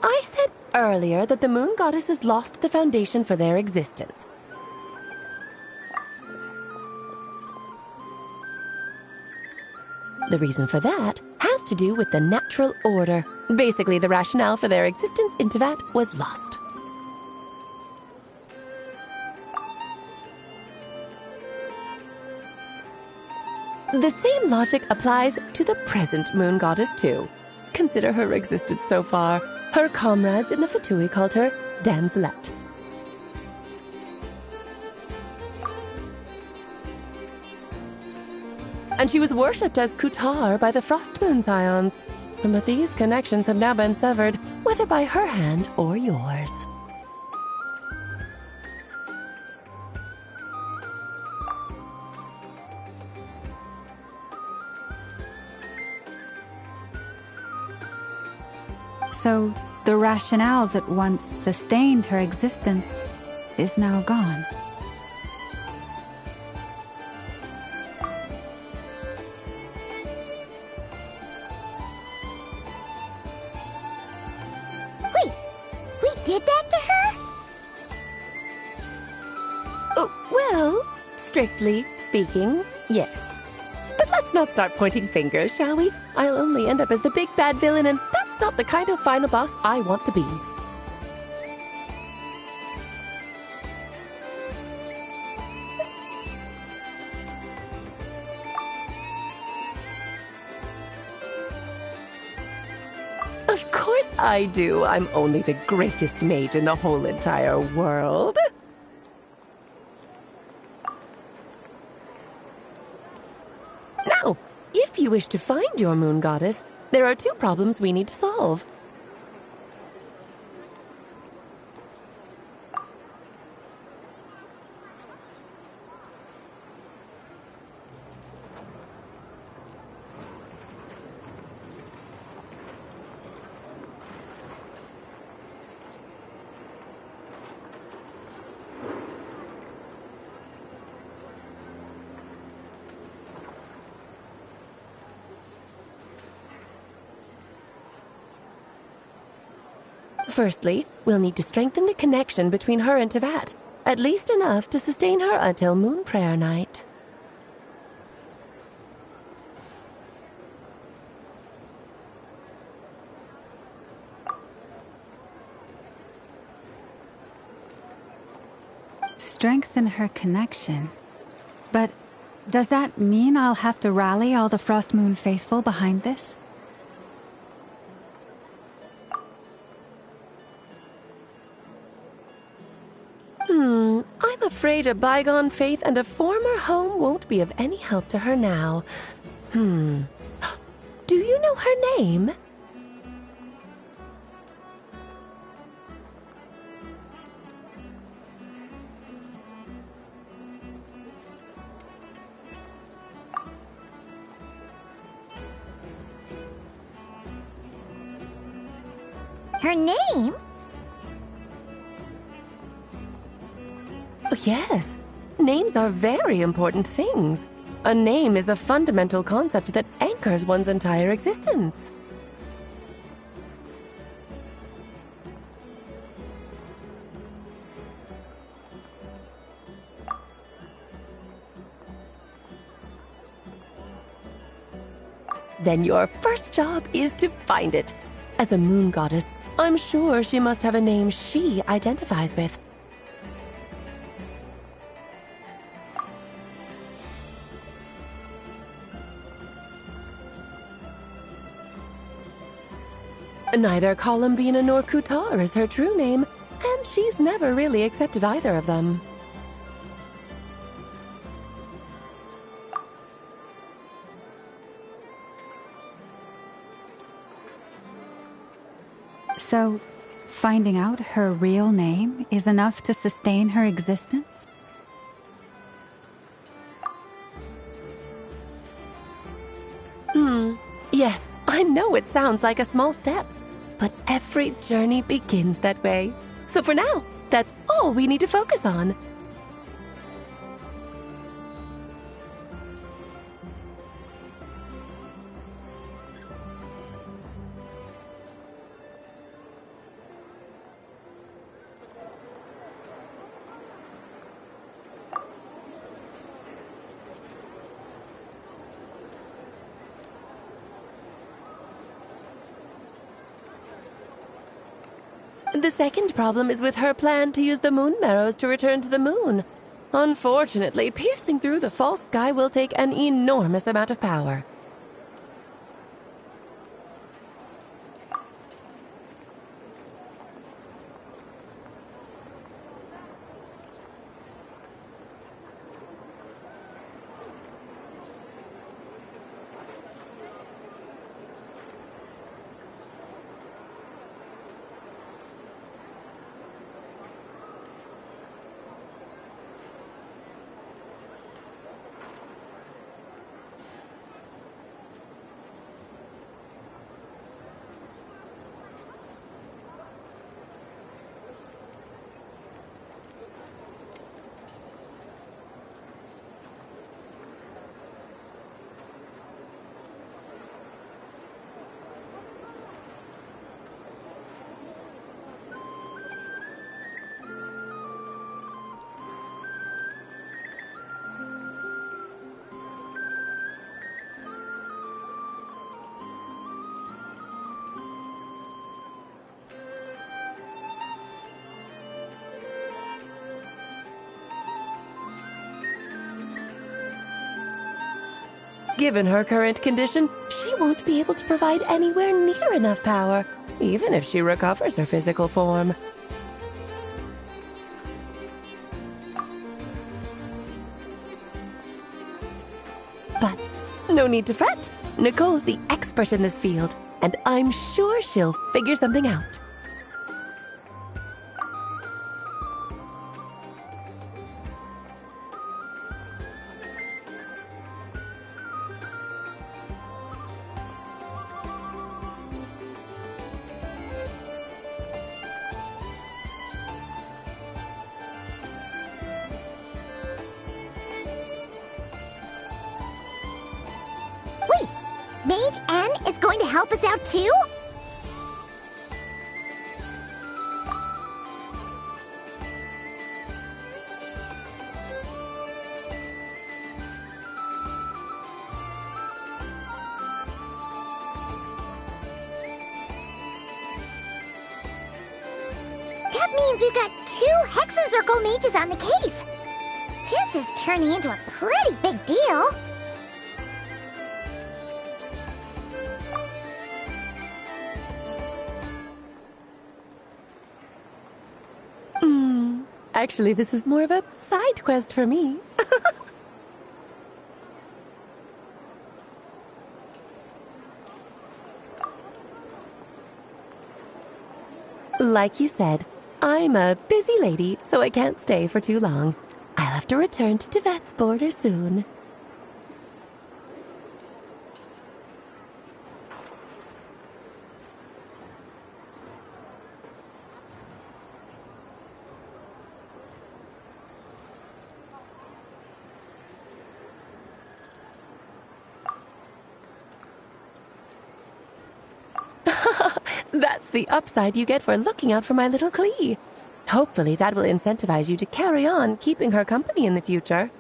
I said earlier that the Moon Goddesses lost the foundation for their existence. The reason for that has to do with the natural order. Basically, the rationale for their existence in Teyvat was lost. The same logic applies to the present moon goddess, too. Consider her existence so far. Her comrades in the Fatui called her Damselette. And she was worshipped as Kutar by the Frost Moon Scions. But these connections have now been severed, whether by her hand or yours. So, the rationale that once sustained her existence is now gone. Wait, we did that to her? Oh, well, strictly speaking, yes. But let's not start pointing fingers, shall we? I'll only end up as the big bad villain, and that's not the kind of final boss I want to be. Of course I do. I'm only the greatest mage in the whole entire world. Now, if you wish to find your moon goddess, there are two problems we need to solve. Firstly, we'll need to strengthen the connection between her and Teyvat, at least enough to sustain her until Moon Prayer Night. Strengthen her connection. But does that mean I'll have to rally all the Frost Moon faithful behind this? I'm afraid a bygone faith and a former home won't be of any help to her now. Do you know her name? Her name? Yes, names are very important things. A name is a fundamental concept that anchors one's entire existence. Then your first job is to find it. As a moon goddess, I'm sure she must have a name she identifies with. Neither Columbina nor Kutar is her true name, and she's never really accepted either of them. So, finding out her real name is enough to sustain her existence? Yes, I know it sounds like a small step, but every journey begins that way. So for now, that's all we need to focus on. The second problem is with her plan to use the moon marrows to return to the moon. Unfortunately, piercing through the false sky will take an enormous amount of power. Given her current condition, she won't be able to provide anywhere near enough power, even if she recovers her physical form. But no need to fret. Nicole's the expert in this field, and I'm sure she'll figure something out. Wait, Mage N is going to help us out too? That means we've got 2 Hexencircle mages on the case. This is turning into a pretty big deal. Actually, this is more of a side quest for me. Like you said, I'm a busy lady, so I can't stay for too long. I'll have to return to Tibet's border soon. That's the upside you get for looking out for my little Klee. Hopefully that will incentivize you to carry on keeping her company in the future.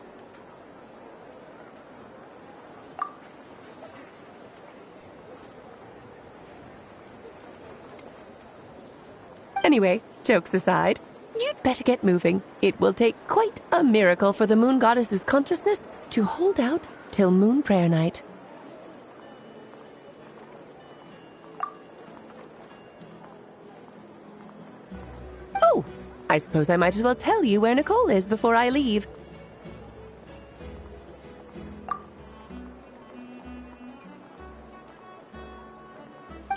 Anyway, jokes aside, you'd better get moving. It will take quite a miracle for the moon goddess's consciousness to hold out till moon prayer night. Oh, I suppose I might as well tell you where Nicole is before I leave.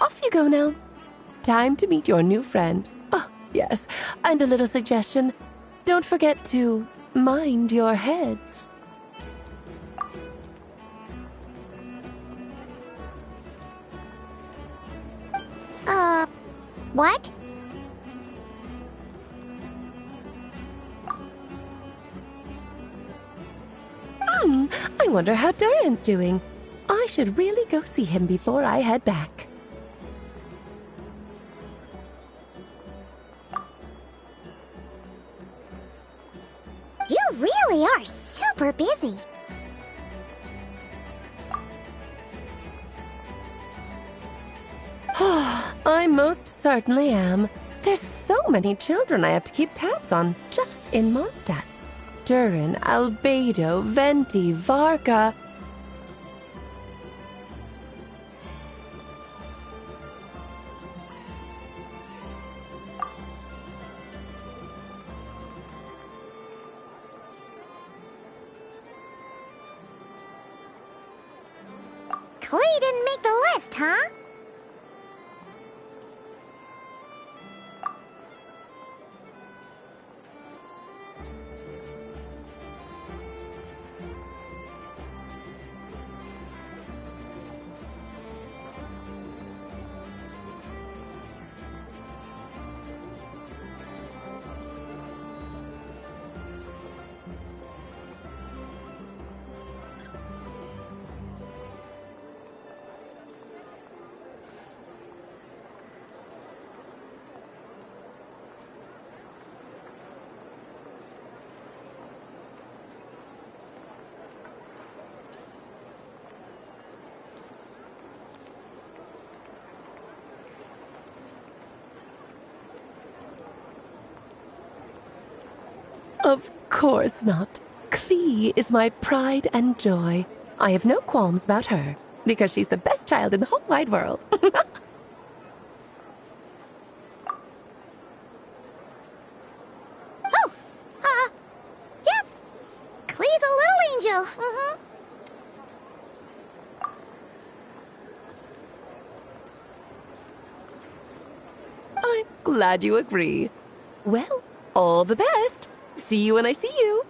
Off you go now. Time to meet your new friend. Oh, yes, and a little suggestion. Don't forget to mind your heads. What? I wonder how Durin's doing. I should really go see him before I head back. You really are super busy. I most certainly am. There's so many children I have to keep tabs on just in Mondstadt. Durin, Albedo, Venti, Varka. Klee didn't make the list, huh? Of course not. Klee is my pride and joy. I have no qualms about her, because she's the best child in the whole wide world. Yep. Klee's a little angel. I'm glad you agree. Well, all the best. See you when I see you.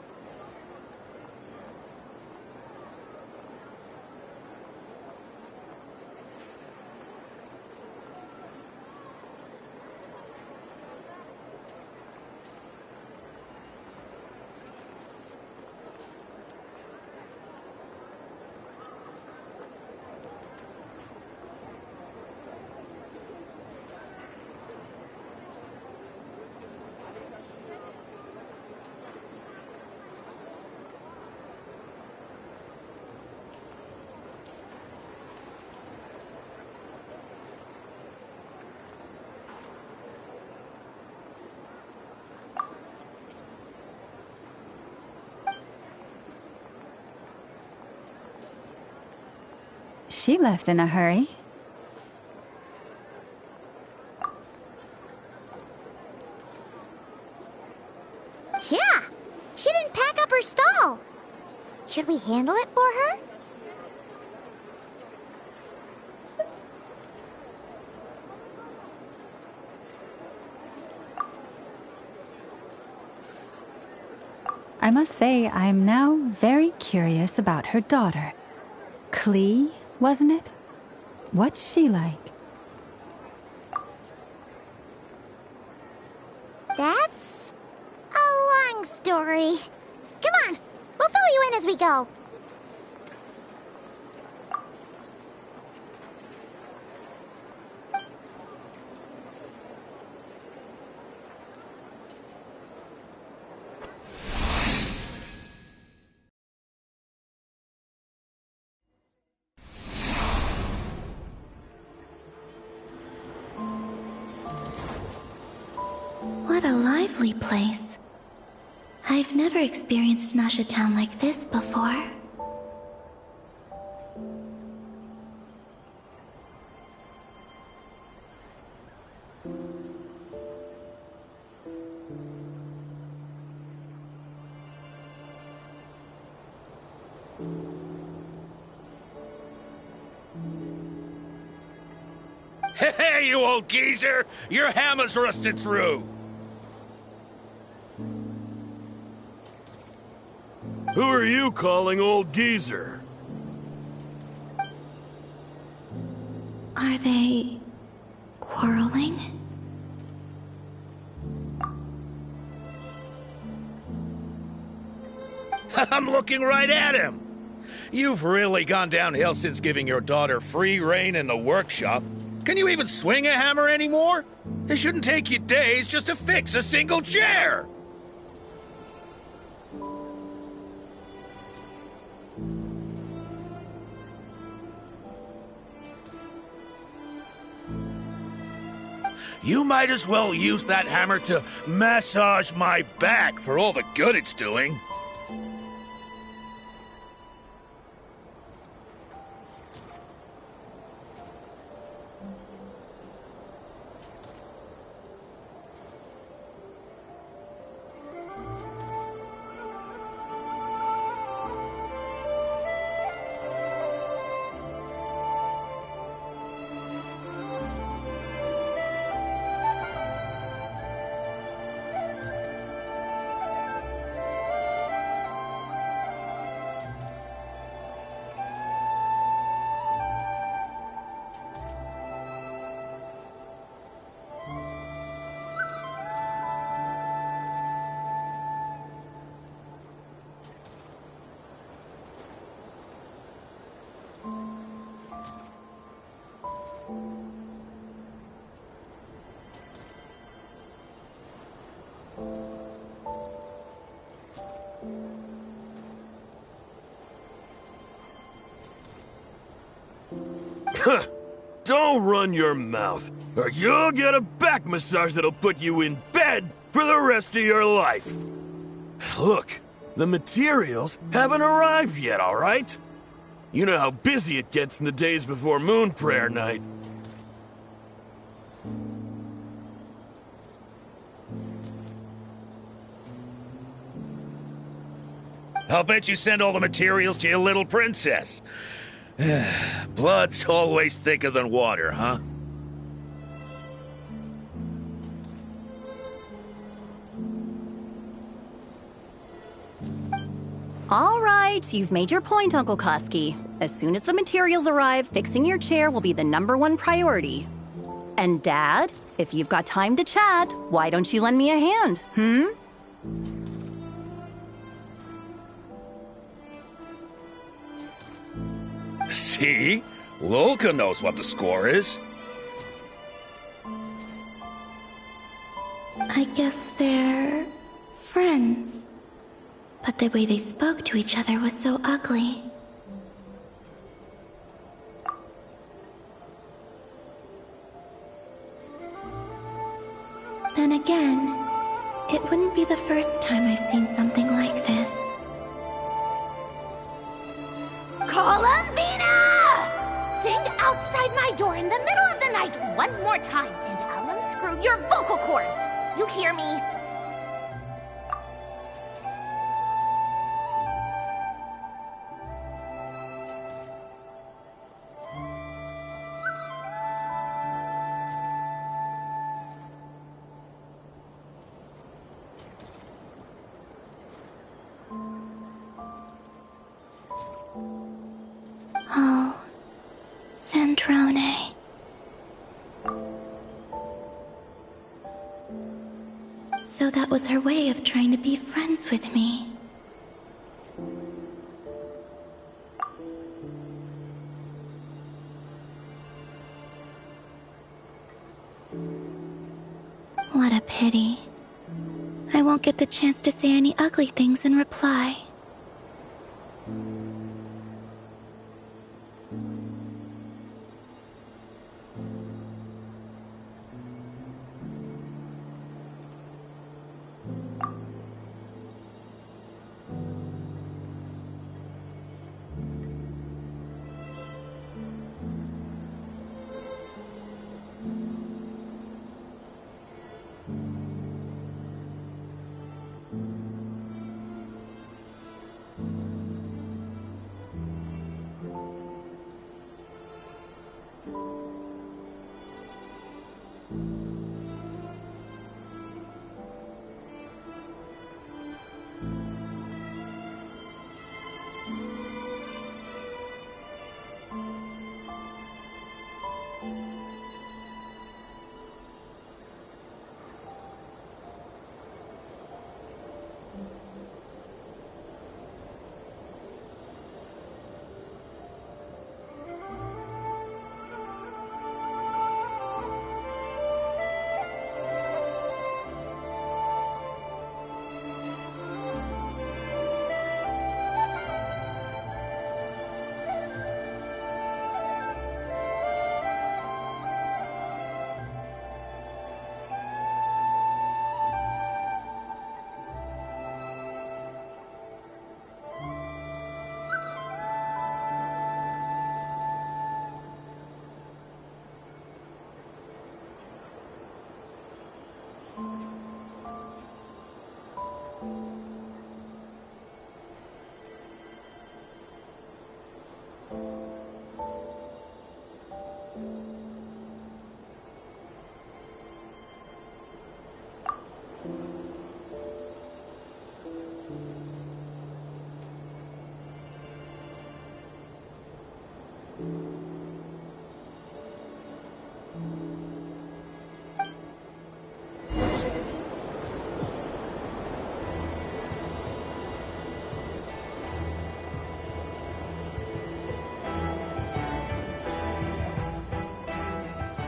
She left in a hurry. Yeah, she didn't pack up her stall. Should we handle it for her? I must say, I'm now very curious about her daughter. Klee, wasn't it? What's she like? That's a long story. Come on, we'll fill you in as we go. What a lively place. I've never experienced Nasha Town like this before. Hey, you old geezer! Your hammer's rusted through! Who are you calling old geezer? Are they quarreling? I'm looking right at him! You've really gone downhill since giving your daughter free rein in the workshop. Can you even swing a hammer anymore? It shouldn't take you days just to fix a single chair! You might as well use that hammer to massage my back for all the good it's doing. Don't run your mouth, or you'll get a back massage that'll put you in bed for the rest of your life. Look, the materials haven't arrived yet, all right? You know how busy it gets in the days before moon prayer night. I'll bet you send all the materials to your little princess. Blood's always thicker than water, huh? All right, you've made your point, Uncle Koski. As soon as the materials arrive, fixing your chair will be the #1 priority. And Dad, if you've got time to chat, why don't you lend me a hand, See? Lolka knows what the score is. I guess they're friends. But the way they spoke to each other was so ugly. Then again, it wouldn't be the first time I've seen something like this. Columbina! Sing outside my door in the middle of the night one more time, and I'll unscrew your vocal cords. You hear me? Oh, Sandrone. So that was her way of trying to be friends with me. What a pity. I won't get the chance to say any ugly things in reply.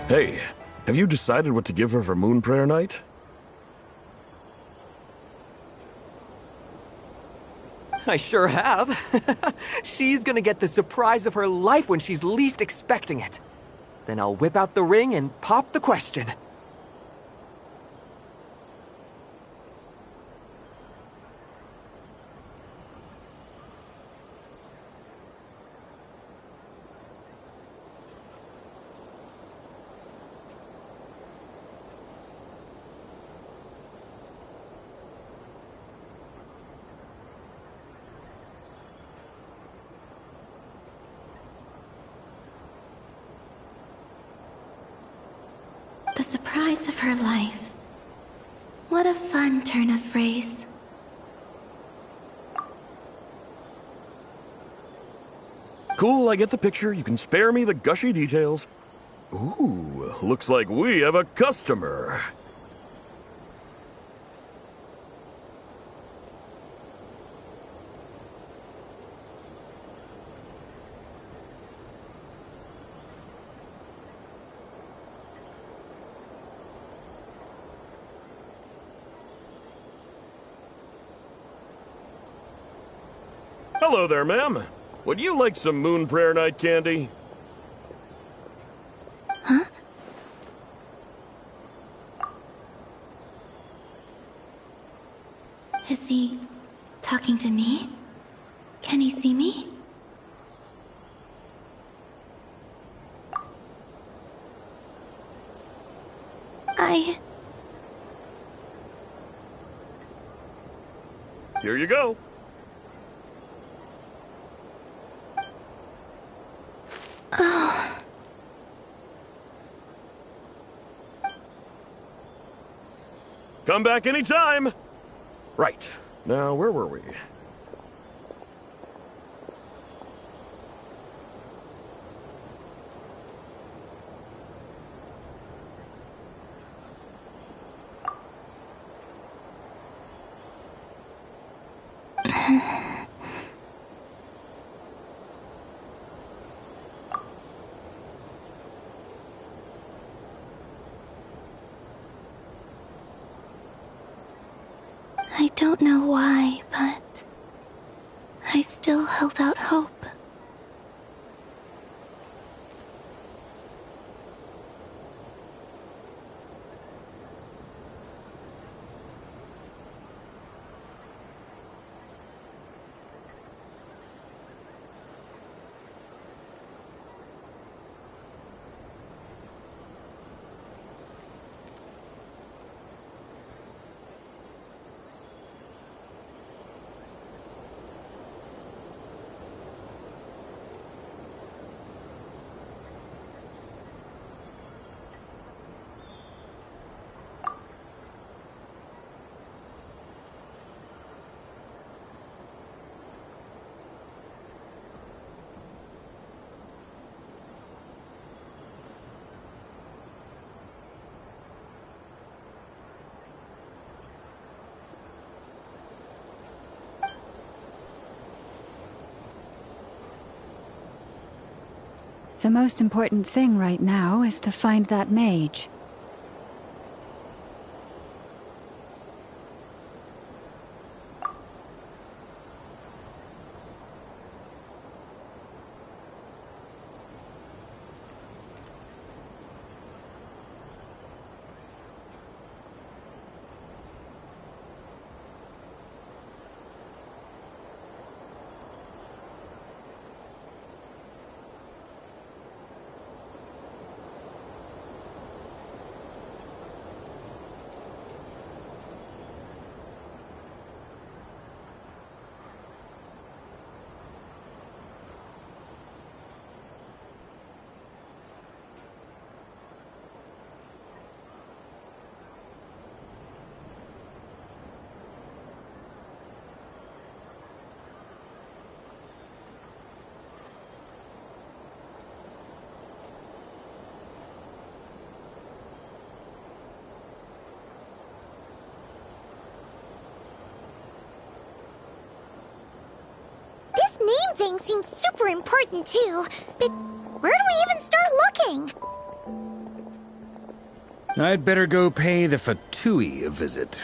Hey, have you decided what to give her for Moon Prayer Night? I sure have. She's gonna get the surprise of her life when she's least expecting it. Then I'll whip out the ring and pop the question. The surprise of her life. What a fun turn of phrase. Cool, I get the picture. You can spare me the gushy details. Ooh, looks like we have a customer. Hello there, ma'am. Would you like some Moon Prayer Night candy? Huh? Is he talking to me? Can he see me? Here you go. Oh. Come back anytime. Right. Now, where were we? I don't know why, but I still held out hope. The most important thing right now is to find that mage. thing seems super important too, but where do we even start looking? I'd better go pay the Fatui a visit.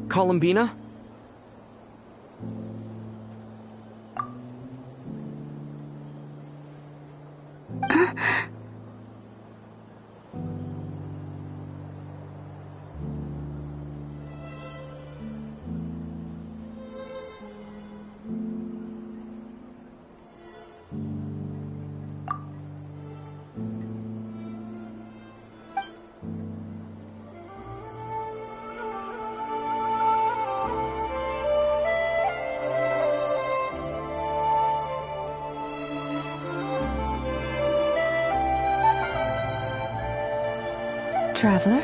Columbina? Traveler?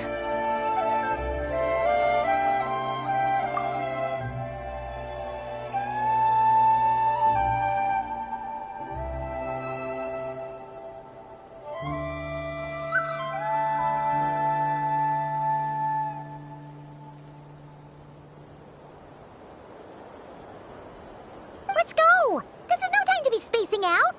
Let's go! This is no time to be spacing out!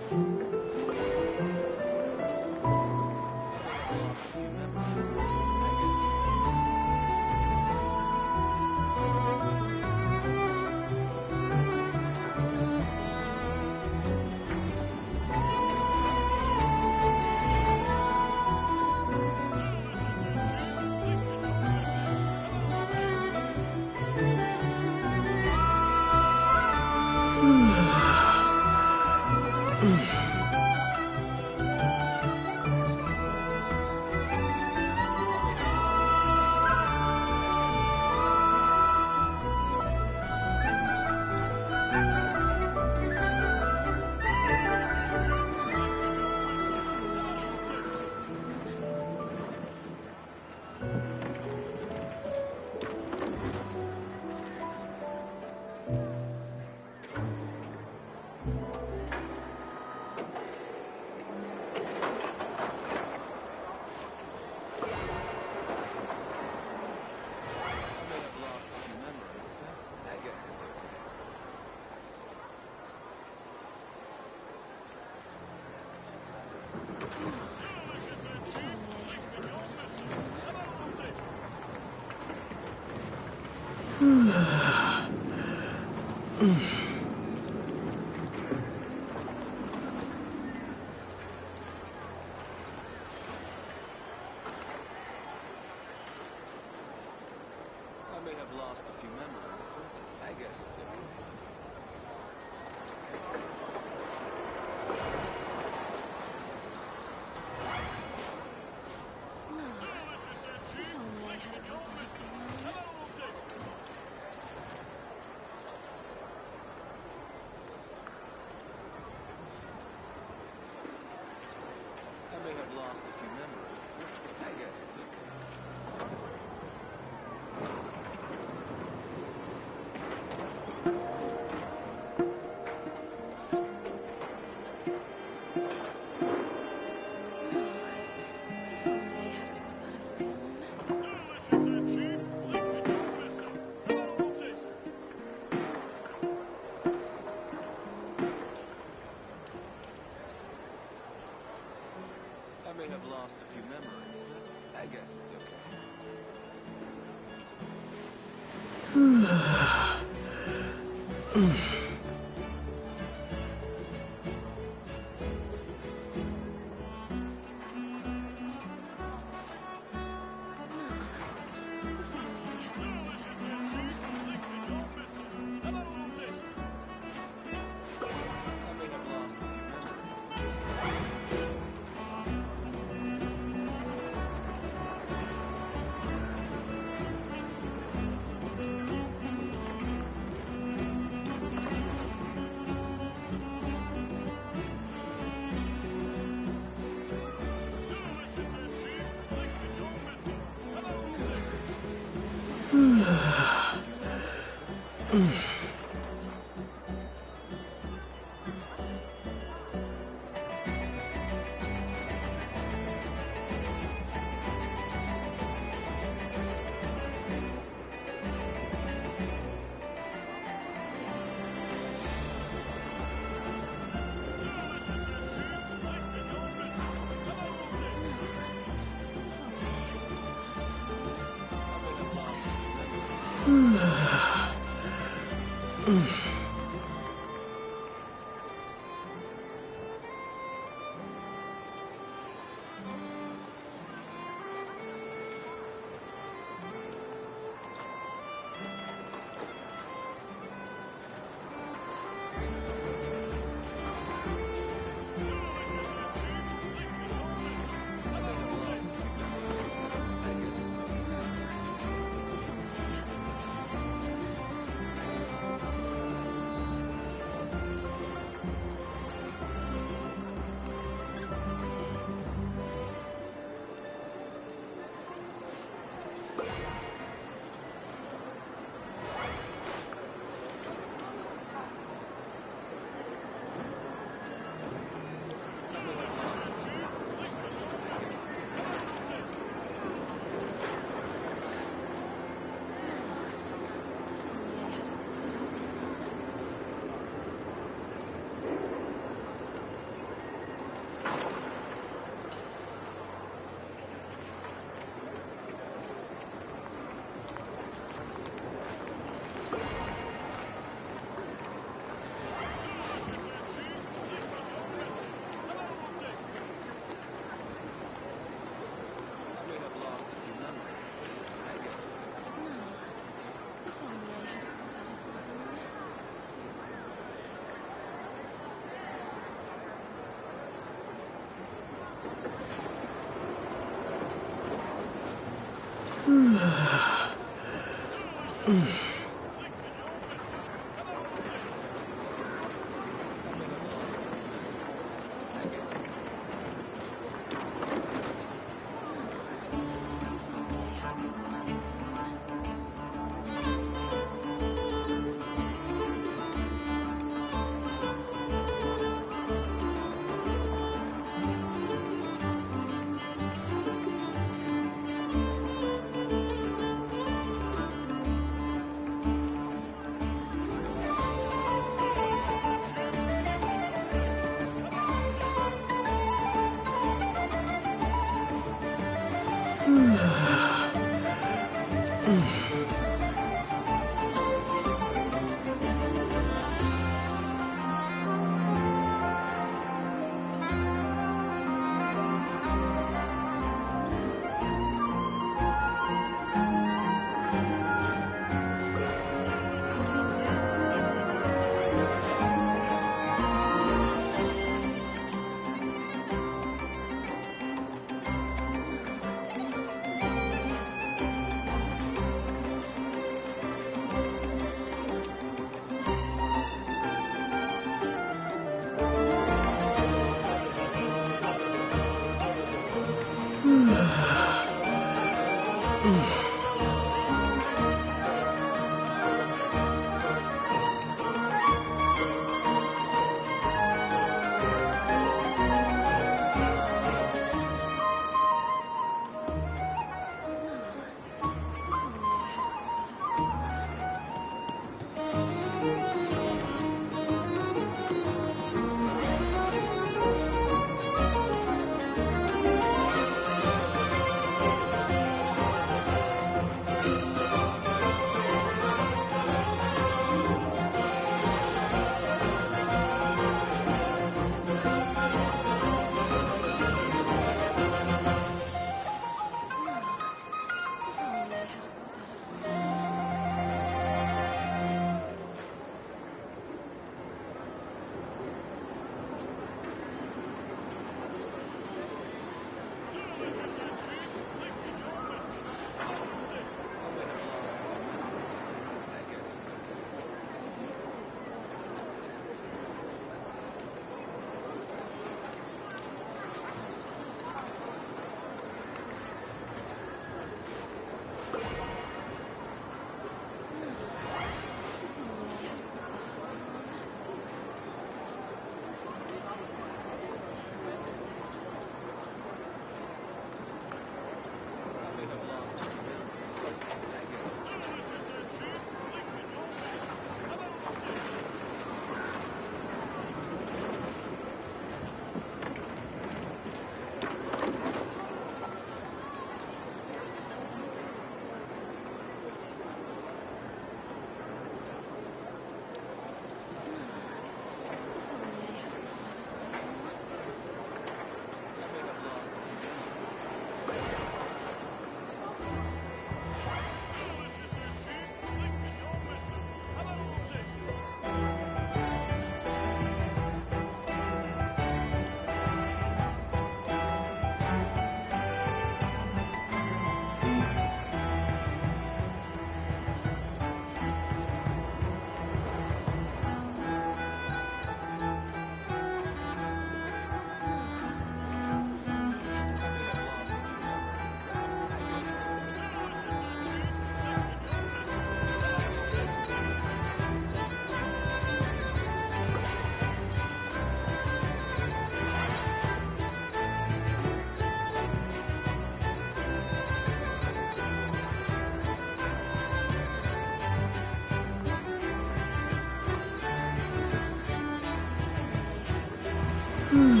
If only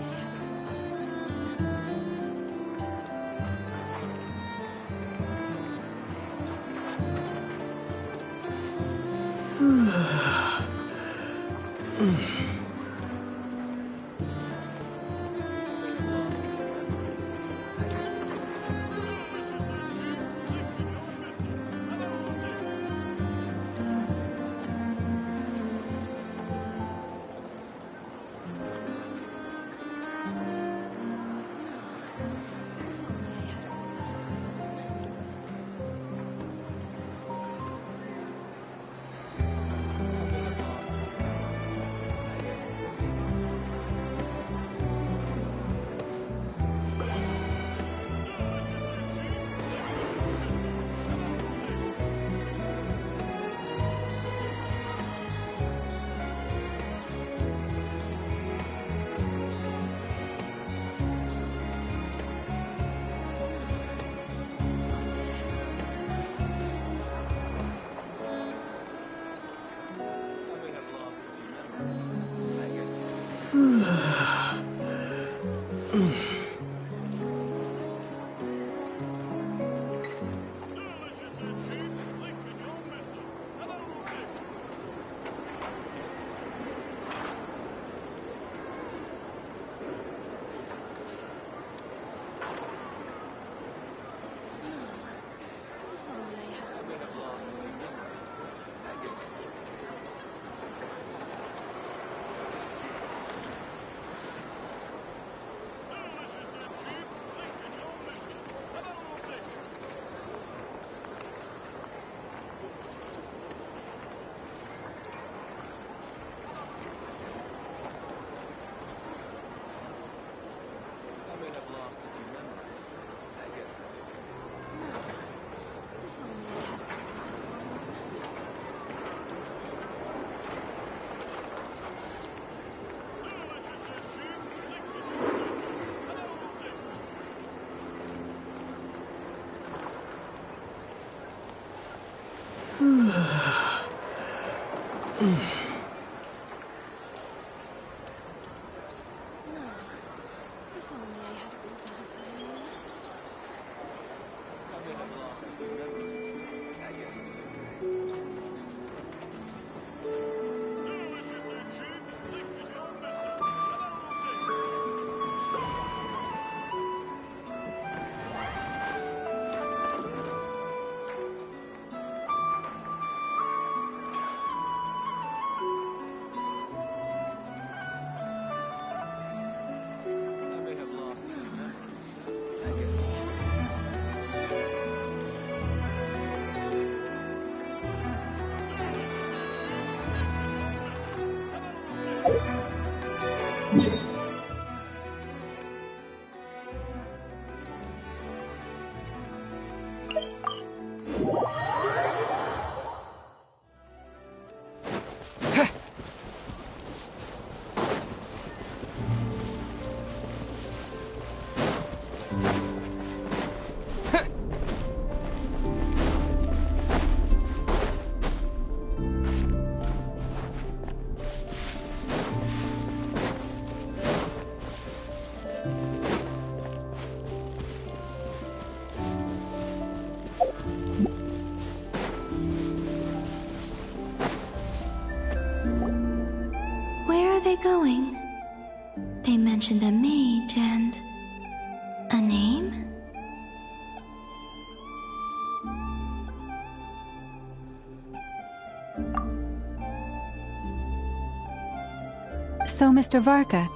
I had Where are they going? They mentioned a mage and a name? So, Mr. Varka,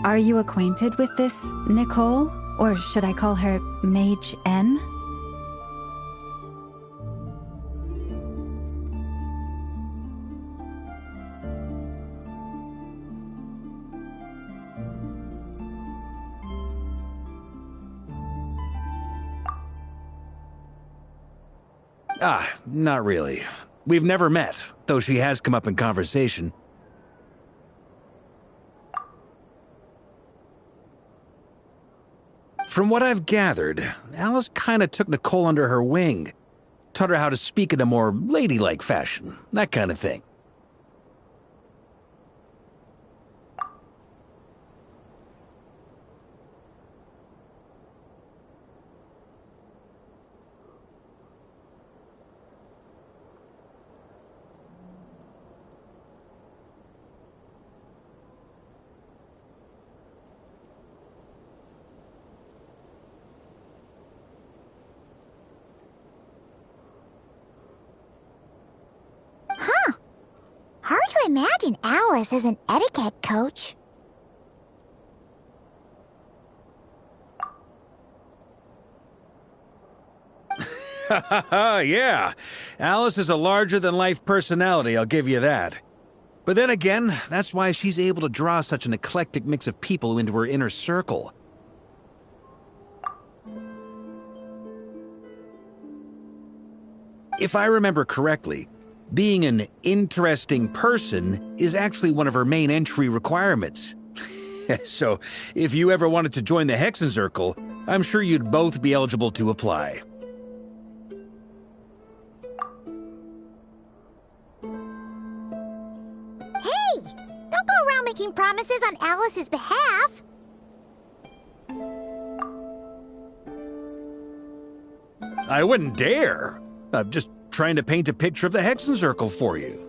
are you acquainted with this Nicole? Or should I call her Mage N? Not really. We've never met, though she has come up in conversation. From what I've gathered, Alice kinda took Nicole under her wing. Taught her how to speak in a more ladylike fashion, that kind of thing. Huh. Hard to imagine Alice as an etiquette coach. Yeah. Alice is a larger-than-life personality, I'll give you that. But then again, that's why she's able to draw such an eclectic mix of people into her inner circle. If I remember correctly, being an interesting person is actually one of her main entry requirements. So, if you ever wanted to join the Hexenzirkel, I'm sure you'd both be eligible to apply. making promises on Alice's behalf. I wouldn't dare. I'm just trying to paint a picture of the Hexen Circle for you.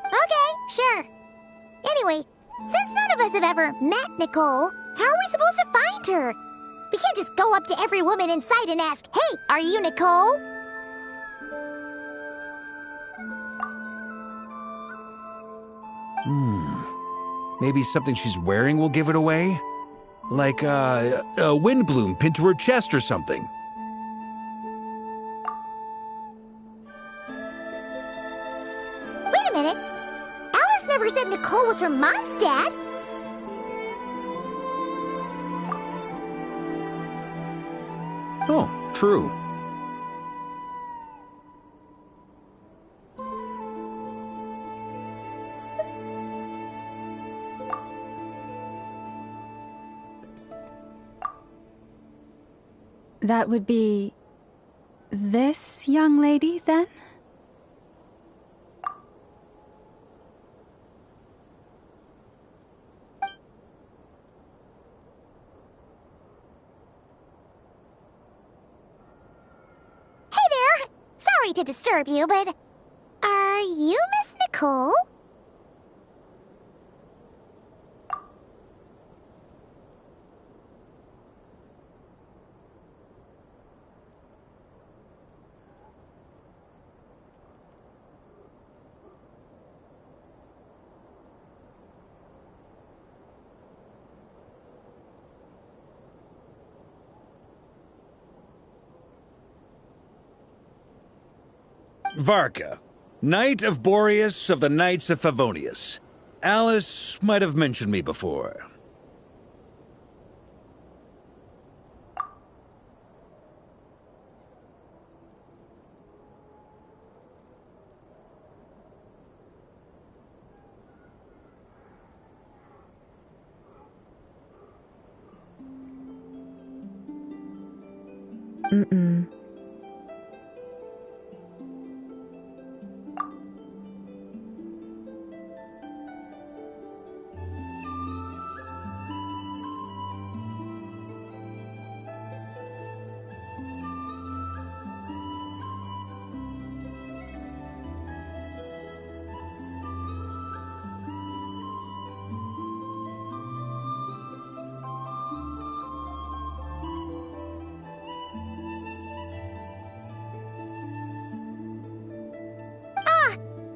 Okay, sure. Anyway, since none of us have ever met Nicole, how are we supposed to find her? We can't just go up to every woman in sight and ask, "Hey, are you Nicole?" Maybe something she's wearing will give it away? Like a wind bloom pinned to her chest or something. Wait a minute. Alice never said Nicole was from Mondstadt. Oh, true. That would be this young lady, then? Hey there! Sorry to disturb you, but are you Miss Nicole? Varka, Knight of Boreas of the Knights of Favonius. Alice might have mentioned me before.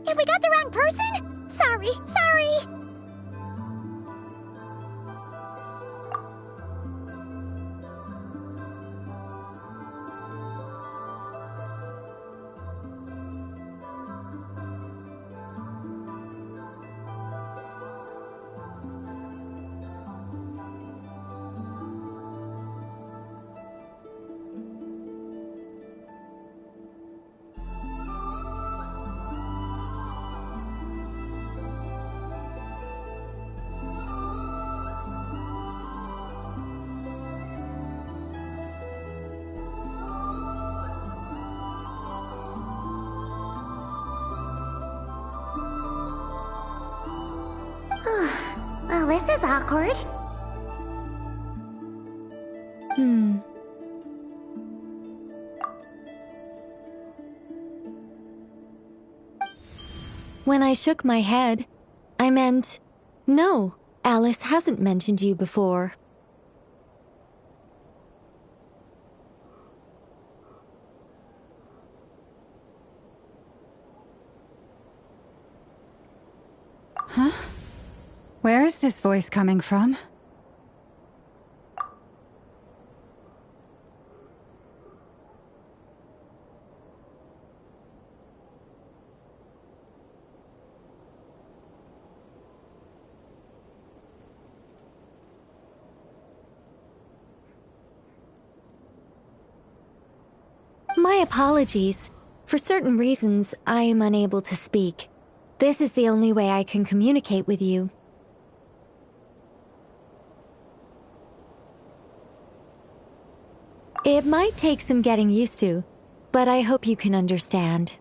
Have we got the wrong person? Sorry. Well, this is awkward. When I shook my head, I meant, no, Alice hasn't mentioned you before. Huh? Where is this voice coming from? My apologies. For certain reasons, I am unable to speak. This is the only way I can communicate with you. It might take some getting used to, but I hope you can understand.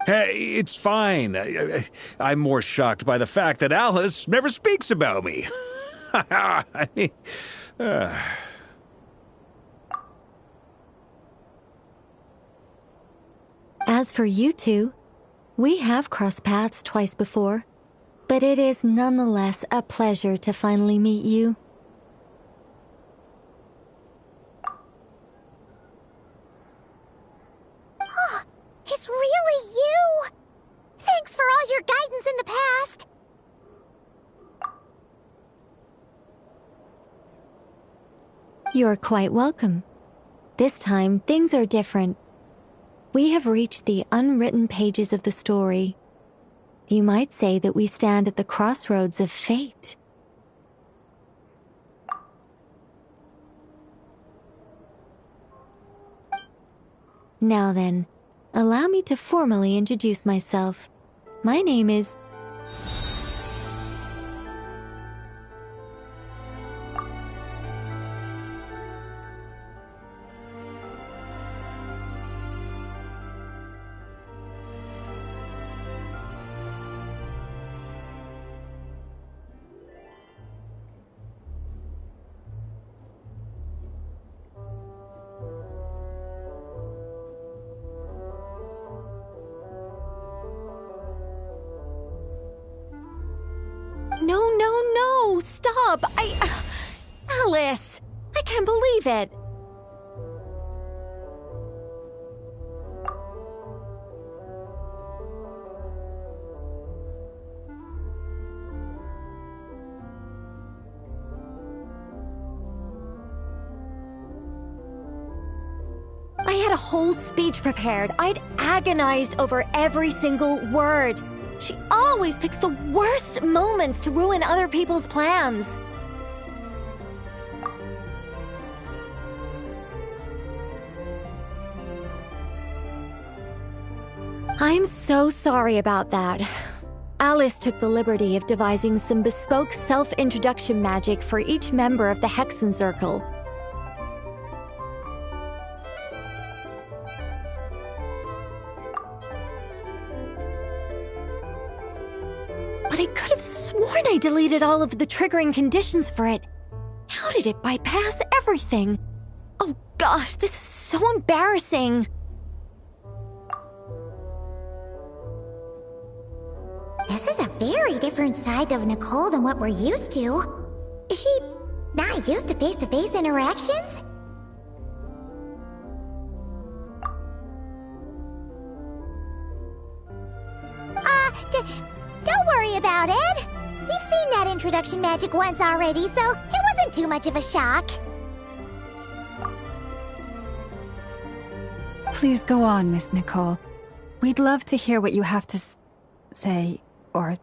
Hey, it's fine. I'm more shocked by the fact that Alice never speaks about me. I mean, As for you two, we have crossed paths twice before, but it is nonetheless a pleasure to finally meet you. It's really you! Thanks for all your guidance in the past! You're quite welcome. This time, things are different. We have reached the unwritten pages of the story. You might say that we stand at the crossroads of fate. Now then, allow me to formally introduce myself. My name is... No, stop! Alice! I can't believe it! I had a whole speech prepared. I'd agonized over every single word. She always picks the worst moments to ruin other people's plans. I'm so sorry about that. Alice took the liberty of devising some bespoke self-introduction magic for each member of the Hexen Circle. But I could have sworn I deleted all of the triggering conditions for it. How did it bypass everything? Oh gosh, this is so embarrassing. This is a very different side of Nicole than what we're used to. Is she not used to face-to-face interactions? Don't worry about it. We've seen that introduction magic once already, so it wasn't too much of a shock. Please go on, Miss Nicole. We'd love to hear what you have to say, or,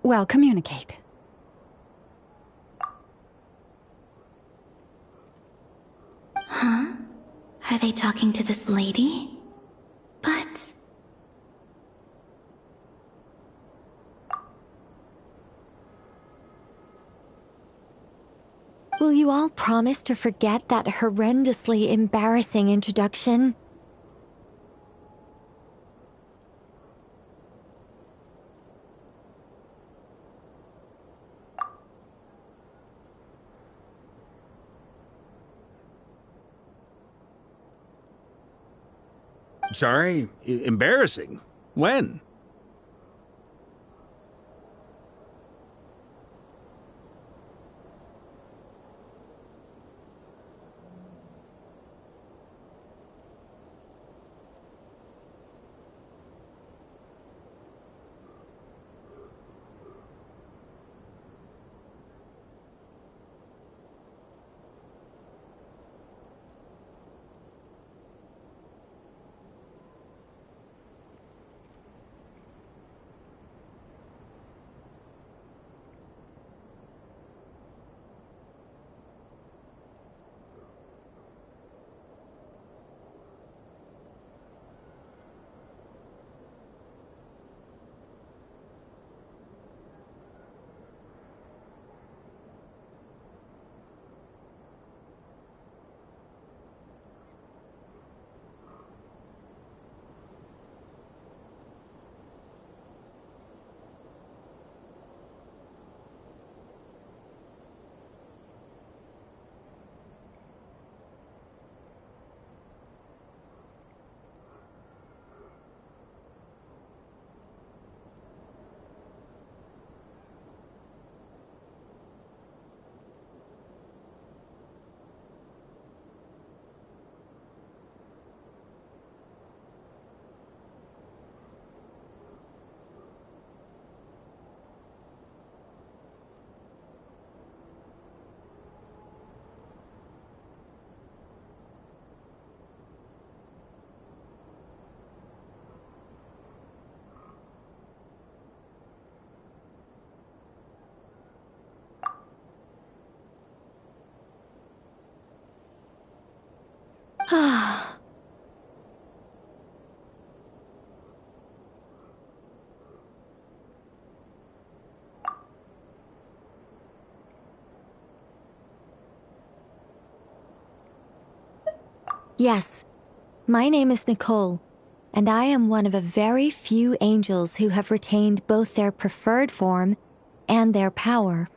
well, communicate. Huh? Are they talking to this lady? But... Will you all promise to forget that horrendously embarrassing introduction? Sorry? Embarrassing? When? Yes, my name is Nicole, and I am one of a very few angels who have retained both their preferred form and their power.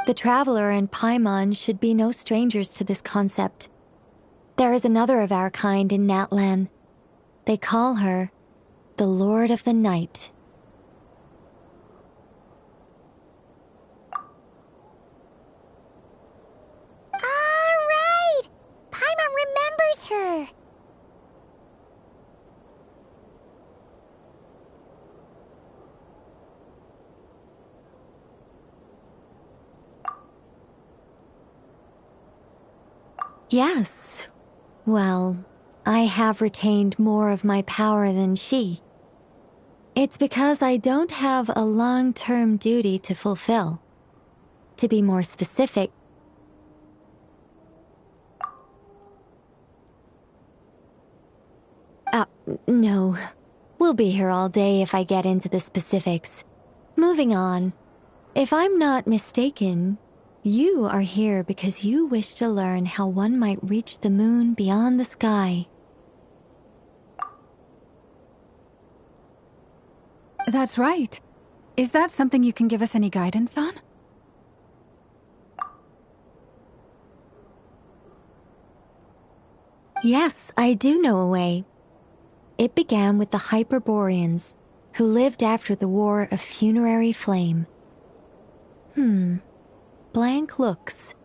The Traveler and Paimon should be no strangers to this concept. There is another of our kind in Natlan. They call her the Lord of the Night. Alright! Paimon remembers her! Yes. Well, I have retained more of my power than she. It's because I don't have a long-term duty to fulfill. To be more specific, no. We'll be here all day if I get into the specifics. Moving on. If I'm not mistaken, you are here because you wish to learn how one might reach the moon beyond the sky. That's right. Is that something you can give us any guidance on? Yes, I do know a way. It began with the Hyperboreans, who lived after the War of Funerary Flame. Blank looks.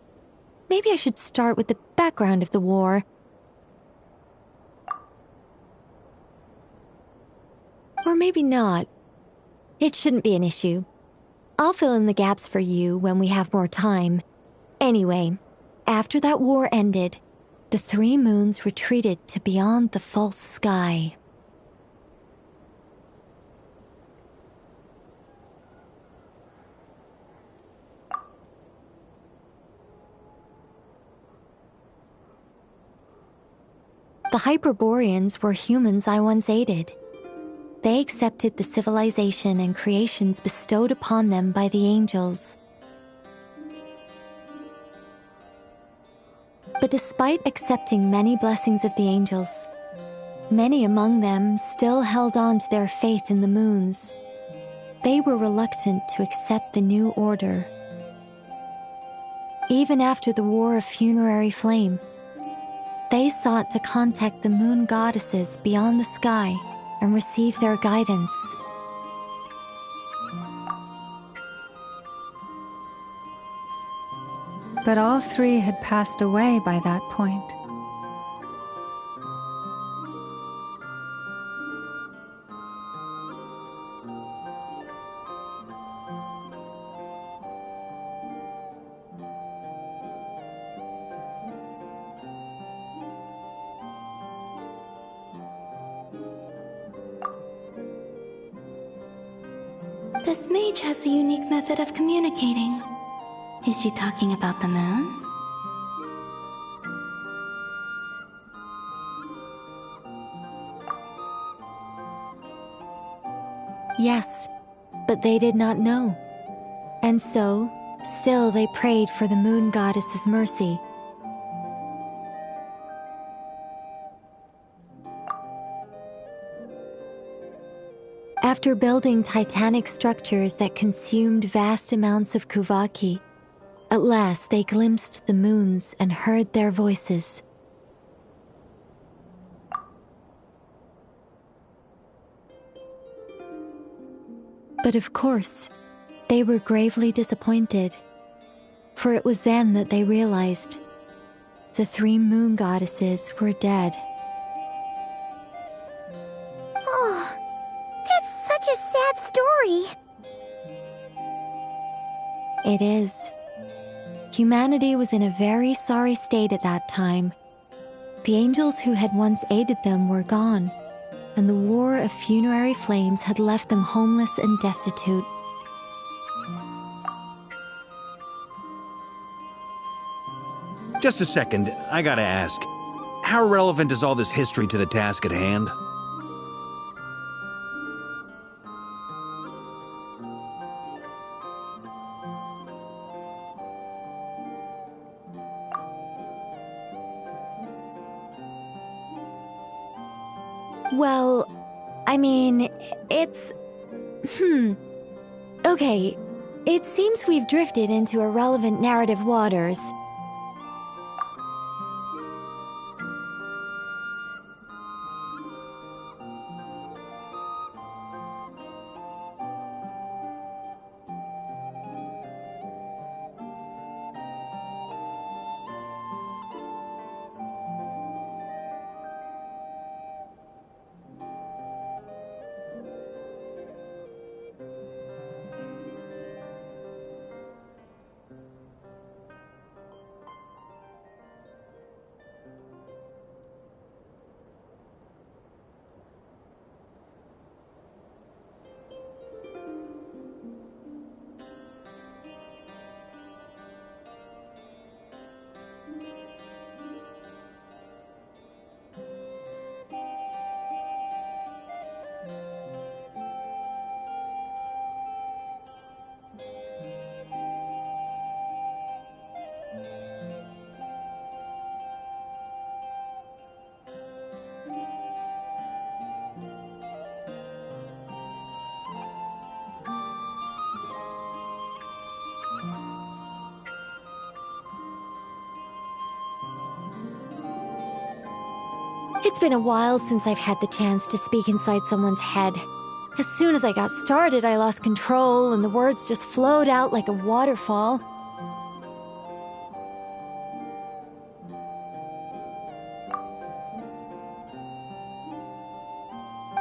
Maybe I should start with the background of the war. Or maybe not. It shouldn't be an issue. I'll fill in the gaps for you when we have more time. Anyway, after that war ended, the three moons retreated to beyond the false sky. The Hyperboreans were humans I once aided. They accepted the civilization and creations bestowed upon them by the angels. But despite accepting many blessings of the angels, many among them still held on to their faith in the moons. They were reluctant to accept the new order. Even after the War of Funerary Flame, they sought to contact the moon goddesses beyond the sky and receive their guidance. But all three had passed away by that point. This mage has a unique method of communicating. Is she talking about the moons? Yes, but they did not know. And so, still they prayed for the moon goddess's mercy. After building titanic structures that consumed vast amounts of Kuvaki, at last they glimpsed the moons and heard their voices. But of course, they were gravely disappointed, for it was then that they realized the three moon goddesses were dead. Oh, that's such a sad story. It is. Humanity was in a very sorry state at that time. The angels who had once aided them were gone, and the War of Funerary Flames had left them homeless and destitute. Just a second, I gotta ask. How relevant is all this history to the task at hand? Well, I mean, it's... Okay, it seems we've drifted into irrelevant narrative waters. It's been a while since I've had the chance to speak inside someone's head. As soon as I got started, I lost control and the words just flowed out like a waterfall.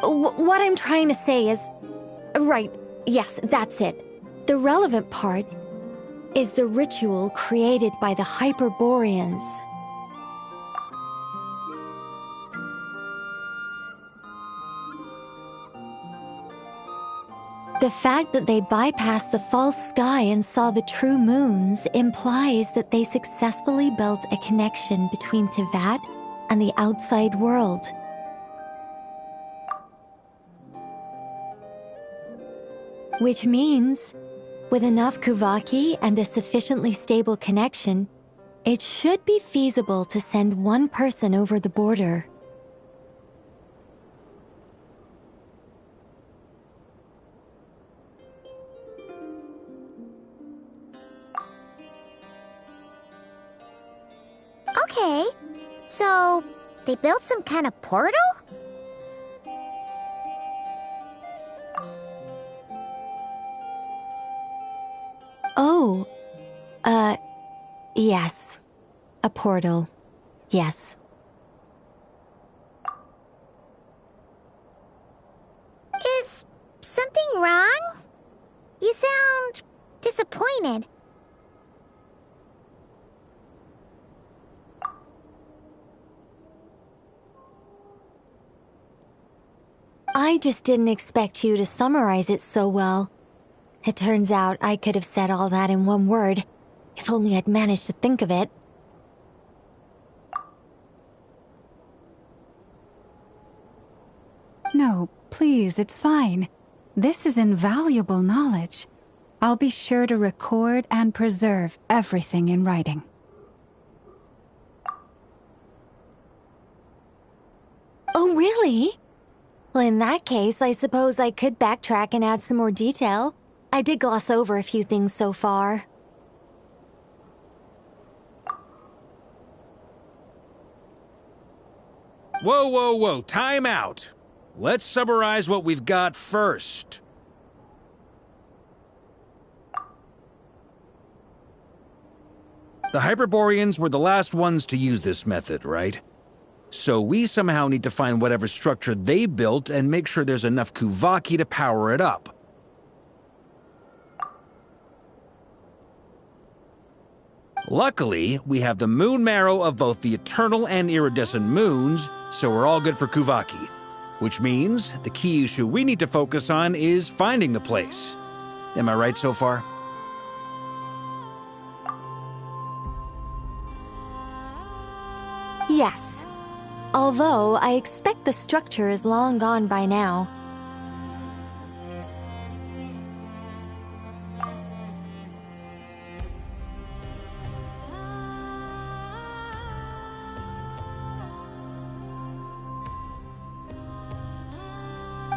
What I'm trying to say is... Right, yes, that's it. The relevant part is the ritual created by the Hyperboreans. The fact that they bypassed the false sky and saw the true moons implies that they successfully built a connection between Teyvat and the outside world. Which means, with enough Kuvaki and a sufficiently stable connection, it should be feasible to send one person over the border. Okay, so they built some kind of portal? Oh, yes. A portal. Yes. Is something wrong? You sound disappointed. I just didn't expect you to summarize it so well. It turns out I could have said all that in one word, if only I'd managed to think of it. No, please, it's fine. This is invaluable knowledge. I'll be sure to record and preserve everything in writing. Oh, really? Well, in that case, I suppose I could backtrack and add some more detail. I did gloss over a few things so far. Whoa, time out. Let's summarize what we've got first. The Hyperboreans were the last ones to use this method, right? So we somehow need to find whatever structure they built and make sure there's enough Kuvaki to power it up. Luckily, we have the moon marrow of both the eternal and iridescent moons, so we're all good for Kuvaki. Which means the key issue we need to focus on is finding the place. Am I right so far? Although I expect the structure is long gone by now.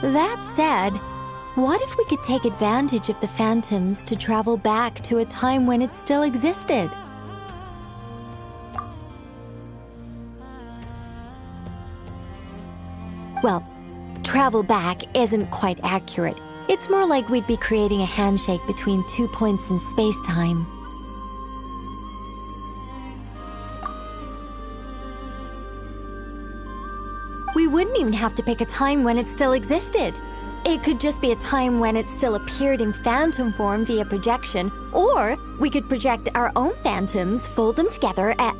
That said, what if we could take advantage of the phantoms to travel back to a time when it still existed? Well, travel back isn't quite accurate. It's more like we'd be creating a handshake between 2 points in space-time. We wouldn't even have to pick a time when it still existed. It could just be a time when it still appeared in phantom form via projection, or we could project our own phantoms, fold them together at...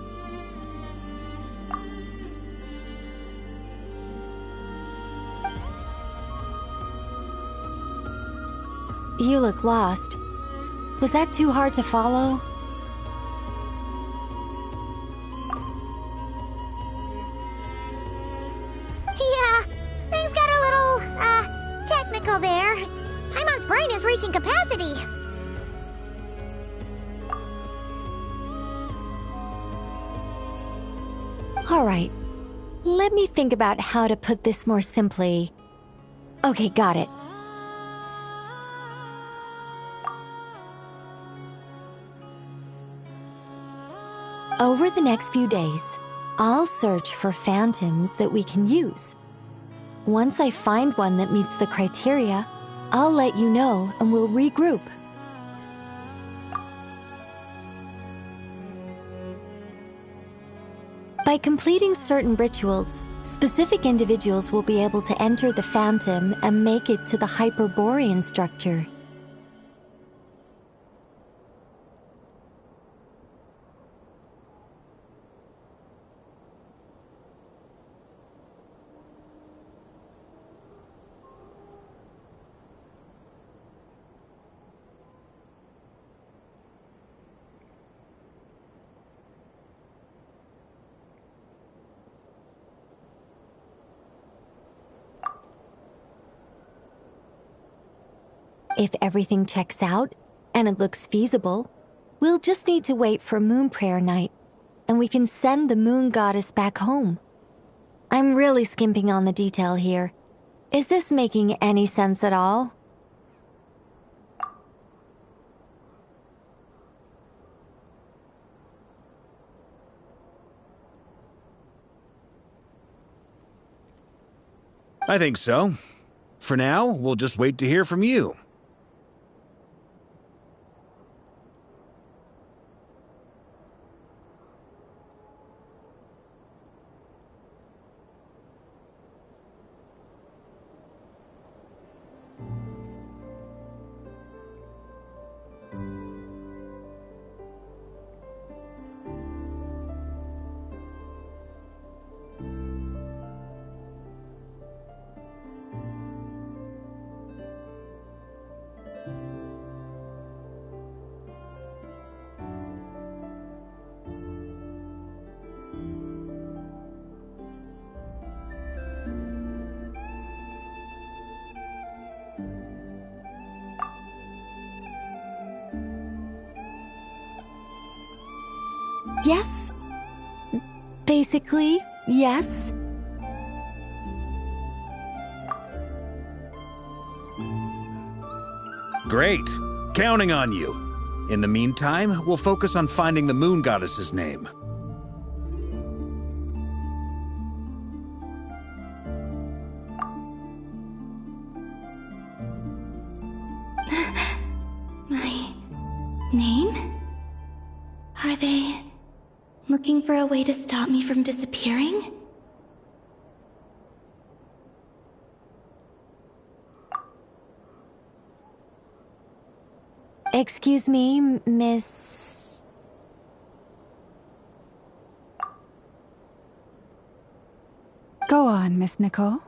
You look lost. Was that too hard to follow? Yeah, things got a little, technical there. Paimon's brain is reaching capacity. All right. Let me think about how to put this more simply. Okay, got it. Over the next few days, I'll search for phantoms that we can use. Once I find one that meets the criteria, I'll let you know and we'll regroup. By completing certain rituals, specific individuals will be able to enter the phantom and make it to the Hyperborean structure. If everything checks out, and it looks feasible, we'll just need to wait for Moon Prayer Night, and we can send the Moon Goddess back home. I'm really skimping on the detail here. Is this making any sense at all? I think so. For now, we'll just wait to hear from you. Yes. Basically, yes. Great. Counting on you. In the meantime, we'll focus on finding the Moon Goddess's name. My name? Are they looking for a way to stop me from disappearing? Excuse me, Miss... Go on, Miss Nicole.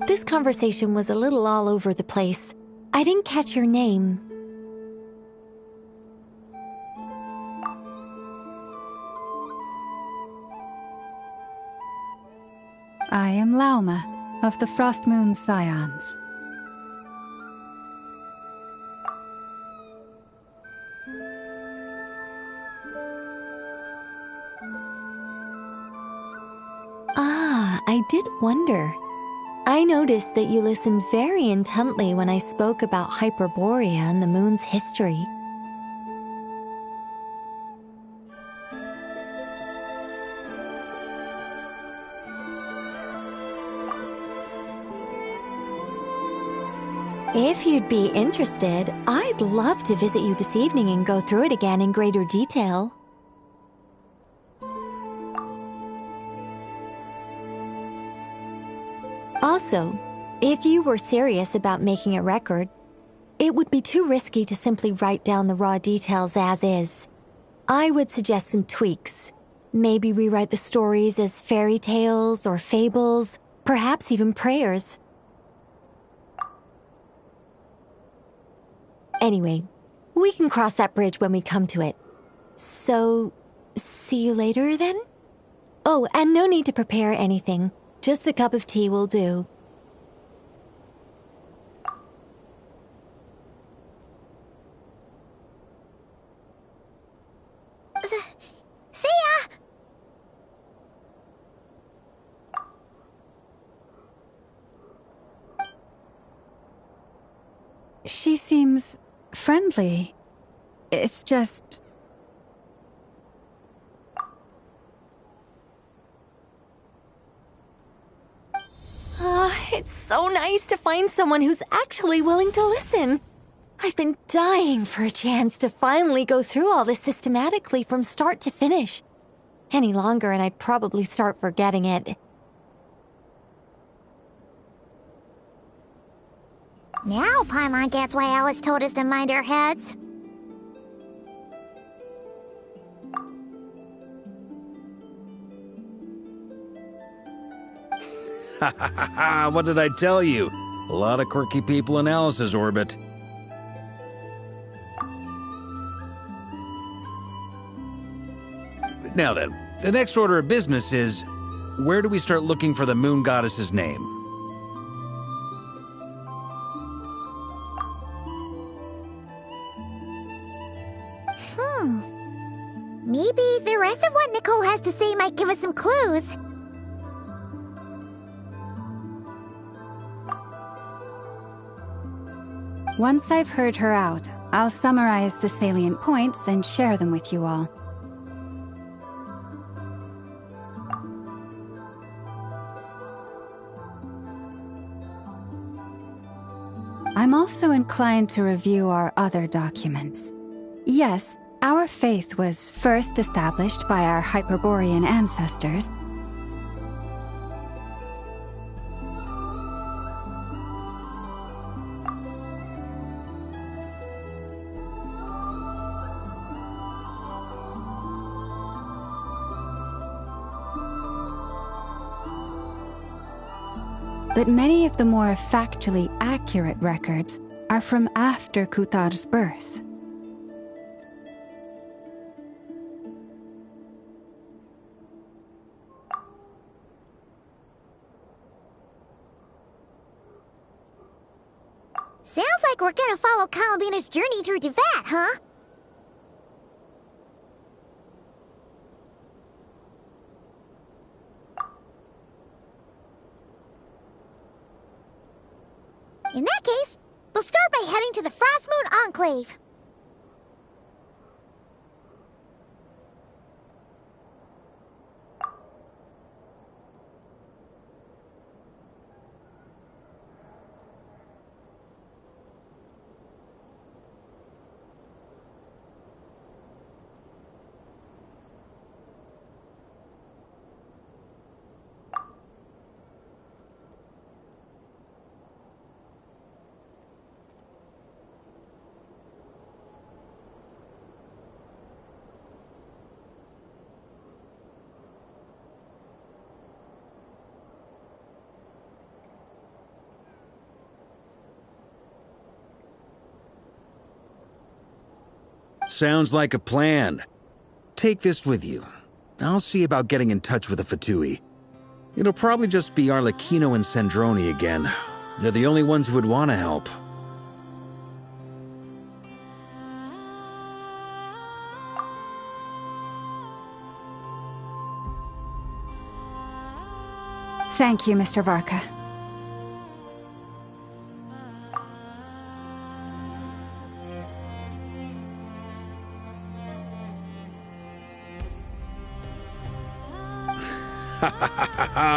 This conversation was a little all over the place. I didn't catch your name. I am Lauma, of the Frost Moon Scions. Ah, I did wonder. I noticed that you listened very intently when I spoke about Hyperborea and the moon's history. If you'd be interested, I'd love to visit you this evening and go through it again in greater detail. Also, if you were serious about making a record, it would be too risky to simply write down the raw details as is. I would suggest some tweaks. Maybe rewrite the stories as fairy tales or fables, perhaps even prayers. Anyway, we can cross that bridge when we come to it. So, see you later then? Oh, and no need to prepare anything. Just a cup of tea will do. See ya! She seems friendly. It's just... It's so nice to find someone who's actually willing to listen. I've been dying for a chance to finally go through all this systematically from start to finish. Any longer and I'd probably start forgetting it. Now Paimon gets why Alice told us to mind our heads. Ha ha ha ha! What did I tell you? A lot of quirky people in Alice's orbit. Now then, the next order of business is, where do we start looking for the moon goddess's name? Maybe the rest of what Nicole has to say might give us some clues. Once I've heard her out, I'll summarize the salient points and share them with you all. I'm also inclined to review our other documents. Yes, our faith was first established by our Hyperborean ancestors. But many of the more factually accurate records are from after Kutar's birth. Sounds like we're gonna follow Kalabina's journey through Teyvat, huh? In that case, we'll start by heading to the Frost Moon Enclave. Sounds like a plan. Take this with you. I'll see about getting in touch with the Fatui. It'll probably just be Arlecchino and Sandroni again. They're the only ones who would want to help. Thank you, Mr. Varka.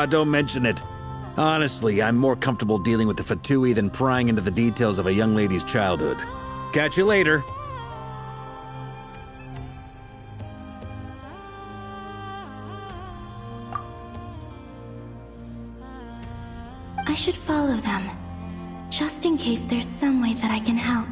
Don't mention it. Honestly, I'm more comfortable dealing with the Fatui than prying into the details of a young lady's childhood. Catch you later. I should follow them, just in case there's some way that I can help.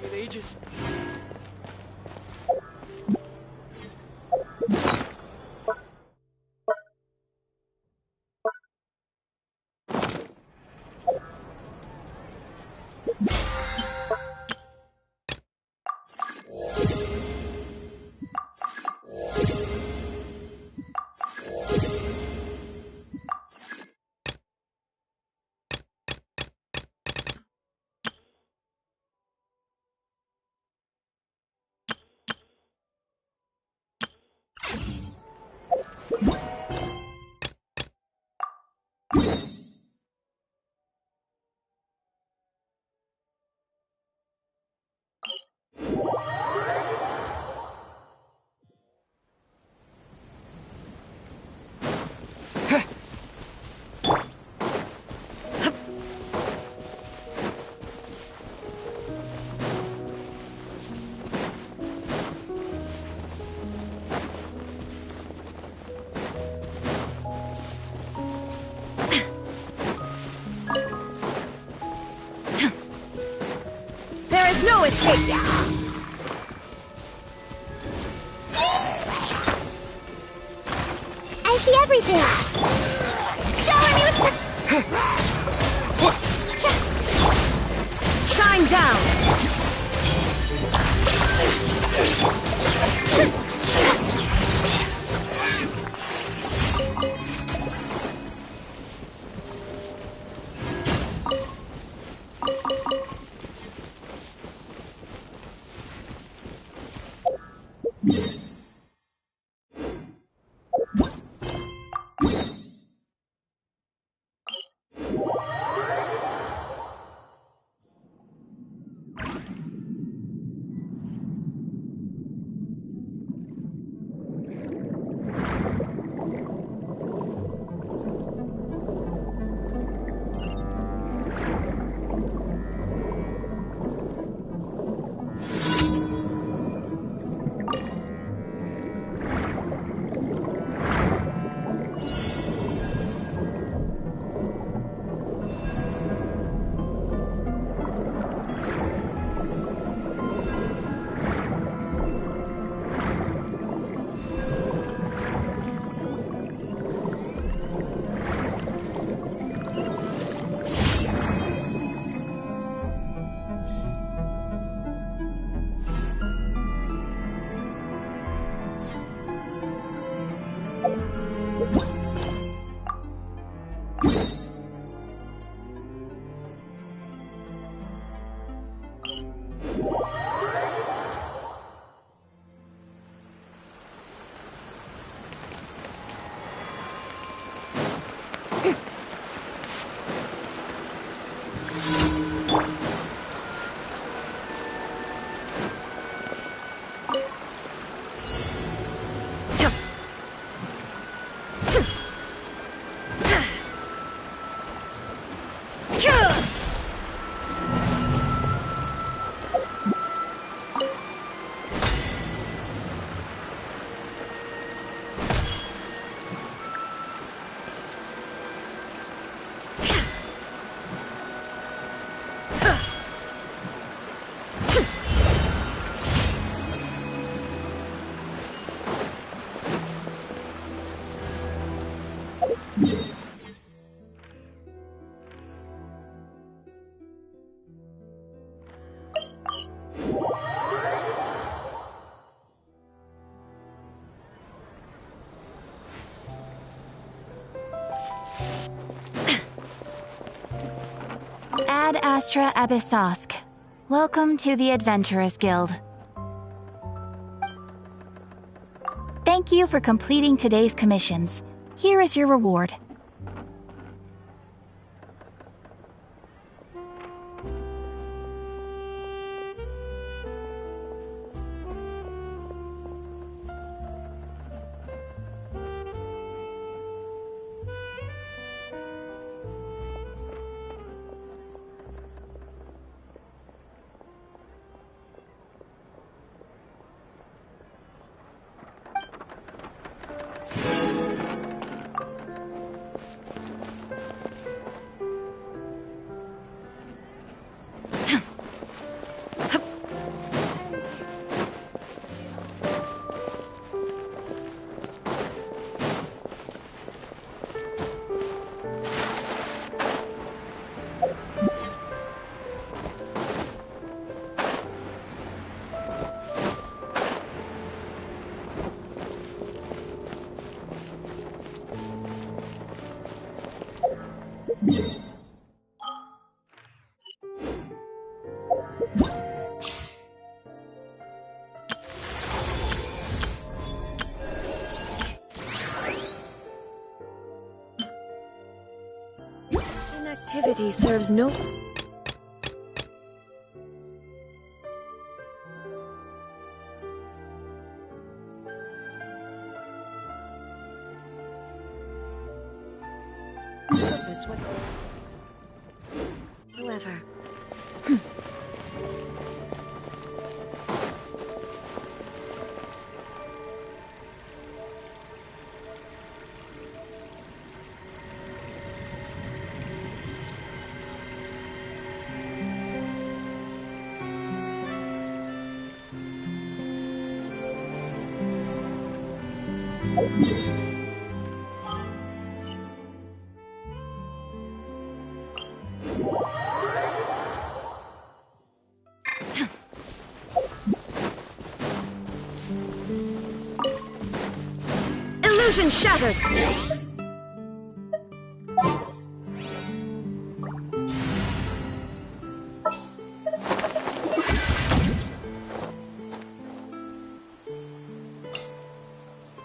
in ages. No escape! I see everything! Showing you Shine down! Ad Astra Abyssosk. Welcome to the Adventurers Guild. Thank you for completing today's commissions. Here is your reward. Inactivity serves no purpose whatsoever. Illusion shattered!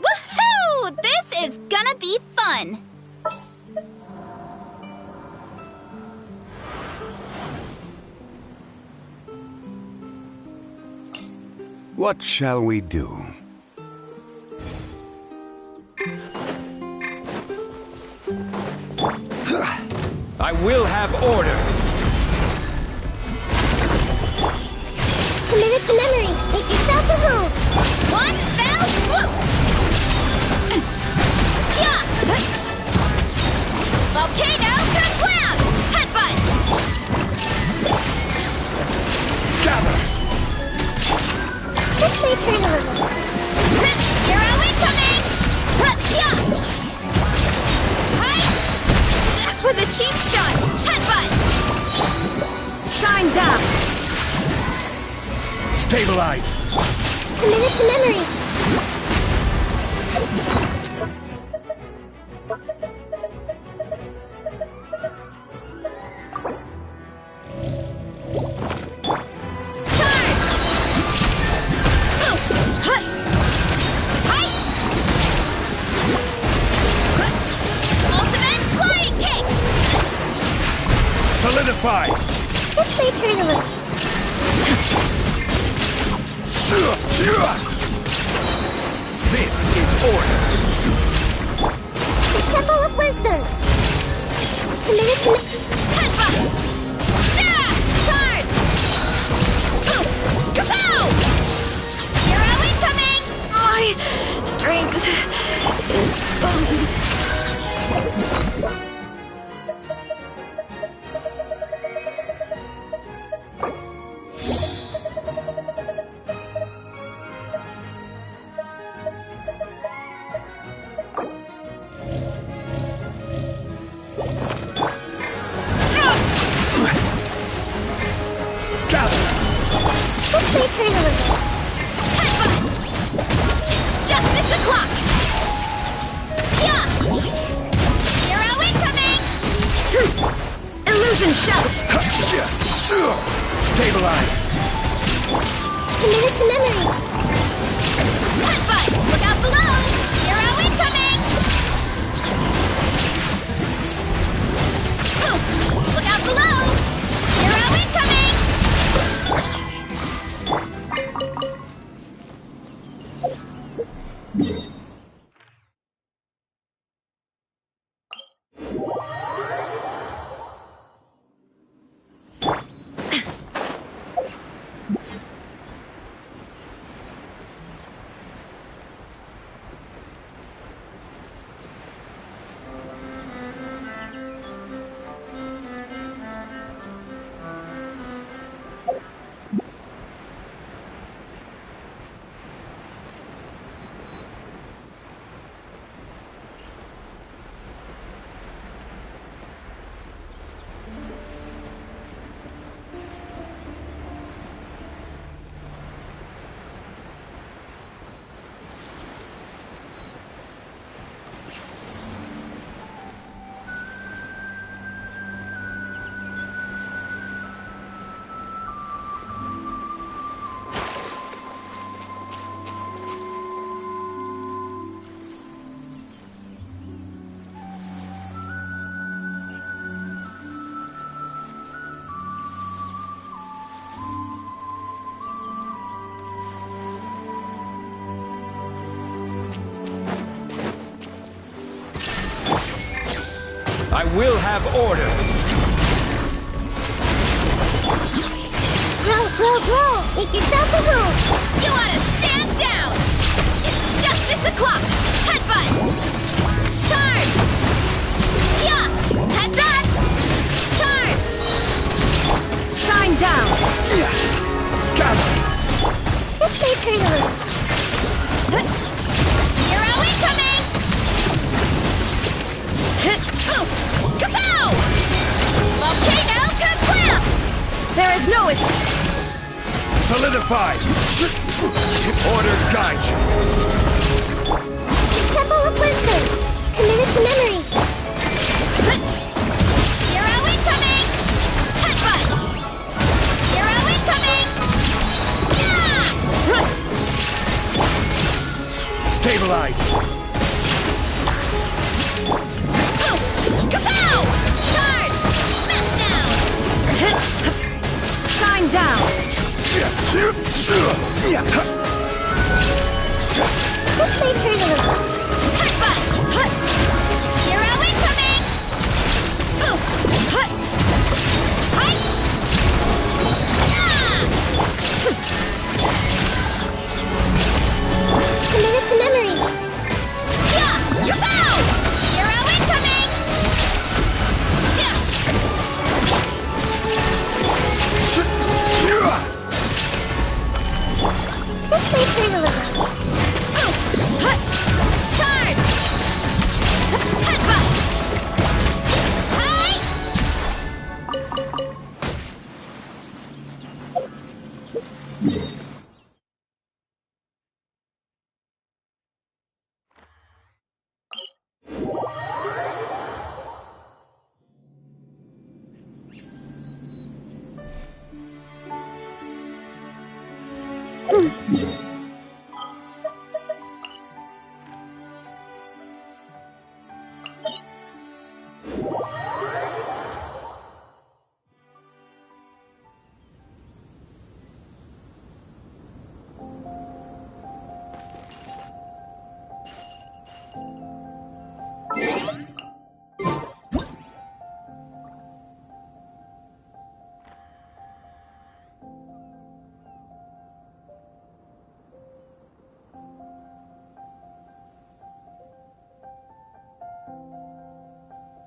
Woohoo! This is gonna be fun! What shall we do? I will have order. Committed to memory. Make yourselves at home. One fell swoop! Yeah! Volcano Kablam! Headbutt! Gather! Let's play turn a little. Hero incoming! Yeah! Hi! That was a cheap shot! Headbutt! Shine down! Stabilize! Committed to memory. Solidify! Let's play turn a little. This is order. The Temple of Wisdom. Committed to Headbutt! Yeah! Charge! Boot! Kapow! Hero incoming! My strength is gone. Let's play turn a little. Headbutt! It's justice o'clock! Yeah! Hero incoming! Illusion shattered! Stabilize! Committed to memory. Headbutt! Look out below! Hero incoming! Boot! Look out below! Hero incoming! I will have order. Grow! Make yourselves a room! You ought to stand down! It's justice o'clock! Headbutt! Charge! Yeah! Heads up! Charge! Shine down! Got it! This may turn a little. Hero incoming! Oof! Kapow! Volcano kablam! There is no escape! Solidify! Order guide you! Temple of Wisdom! Committed to memory! Hero incoming! Headbutt! Hero incoming! Yeah! Stabilize! Oof! Kapow! Charge! Smash down! Shine down! This may turn a little. Headbutt! Hero incoming! Oof! Hi! Yeah! Committed to memory! Yeah! Kapow! Hero incoming! Yeah! This may turn a little. Charge! Headbutt! Hi!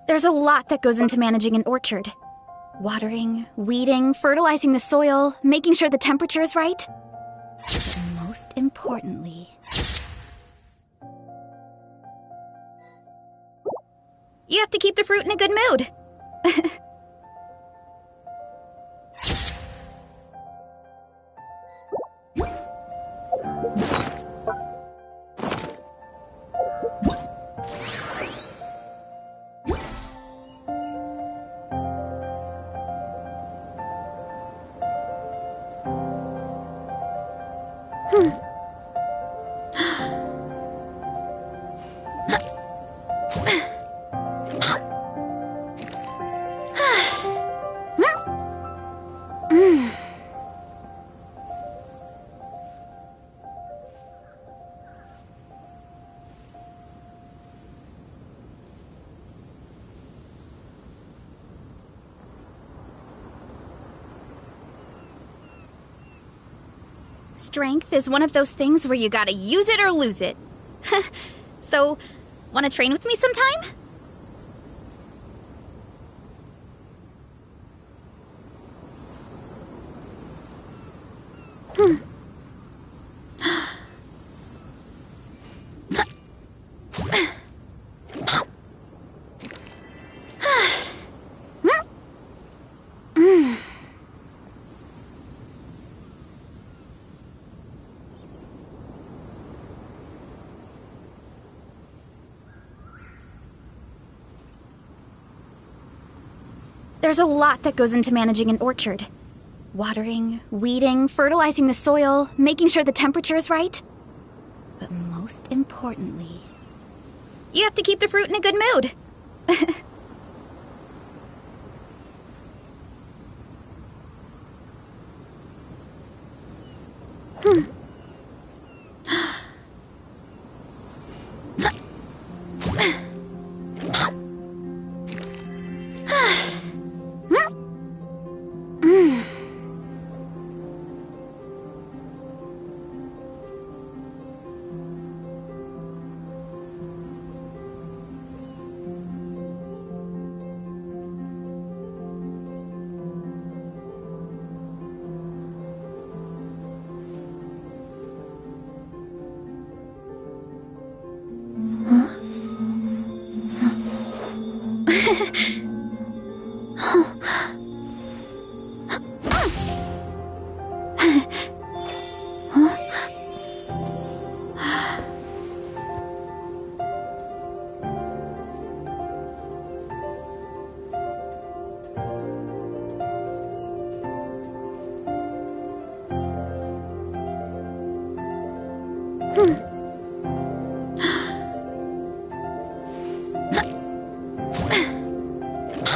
There's a lot that goes into managing an orchard. Watering, weeding, fertilizing the soil, making sure the temperature is right. But most importantly... you have to keep the fruit in a good mood. Strength is one of those things where you gotta use it or lose it. So, wanna train with me sometime? There's a lot that goes into managing an orchard. Watering, weeding, fertilizing the soil, making sure the temperature is right. But most importantly... you have to keep the fruit in a good mood.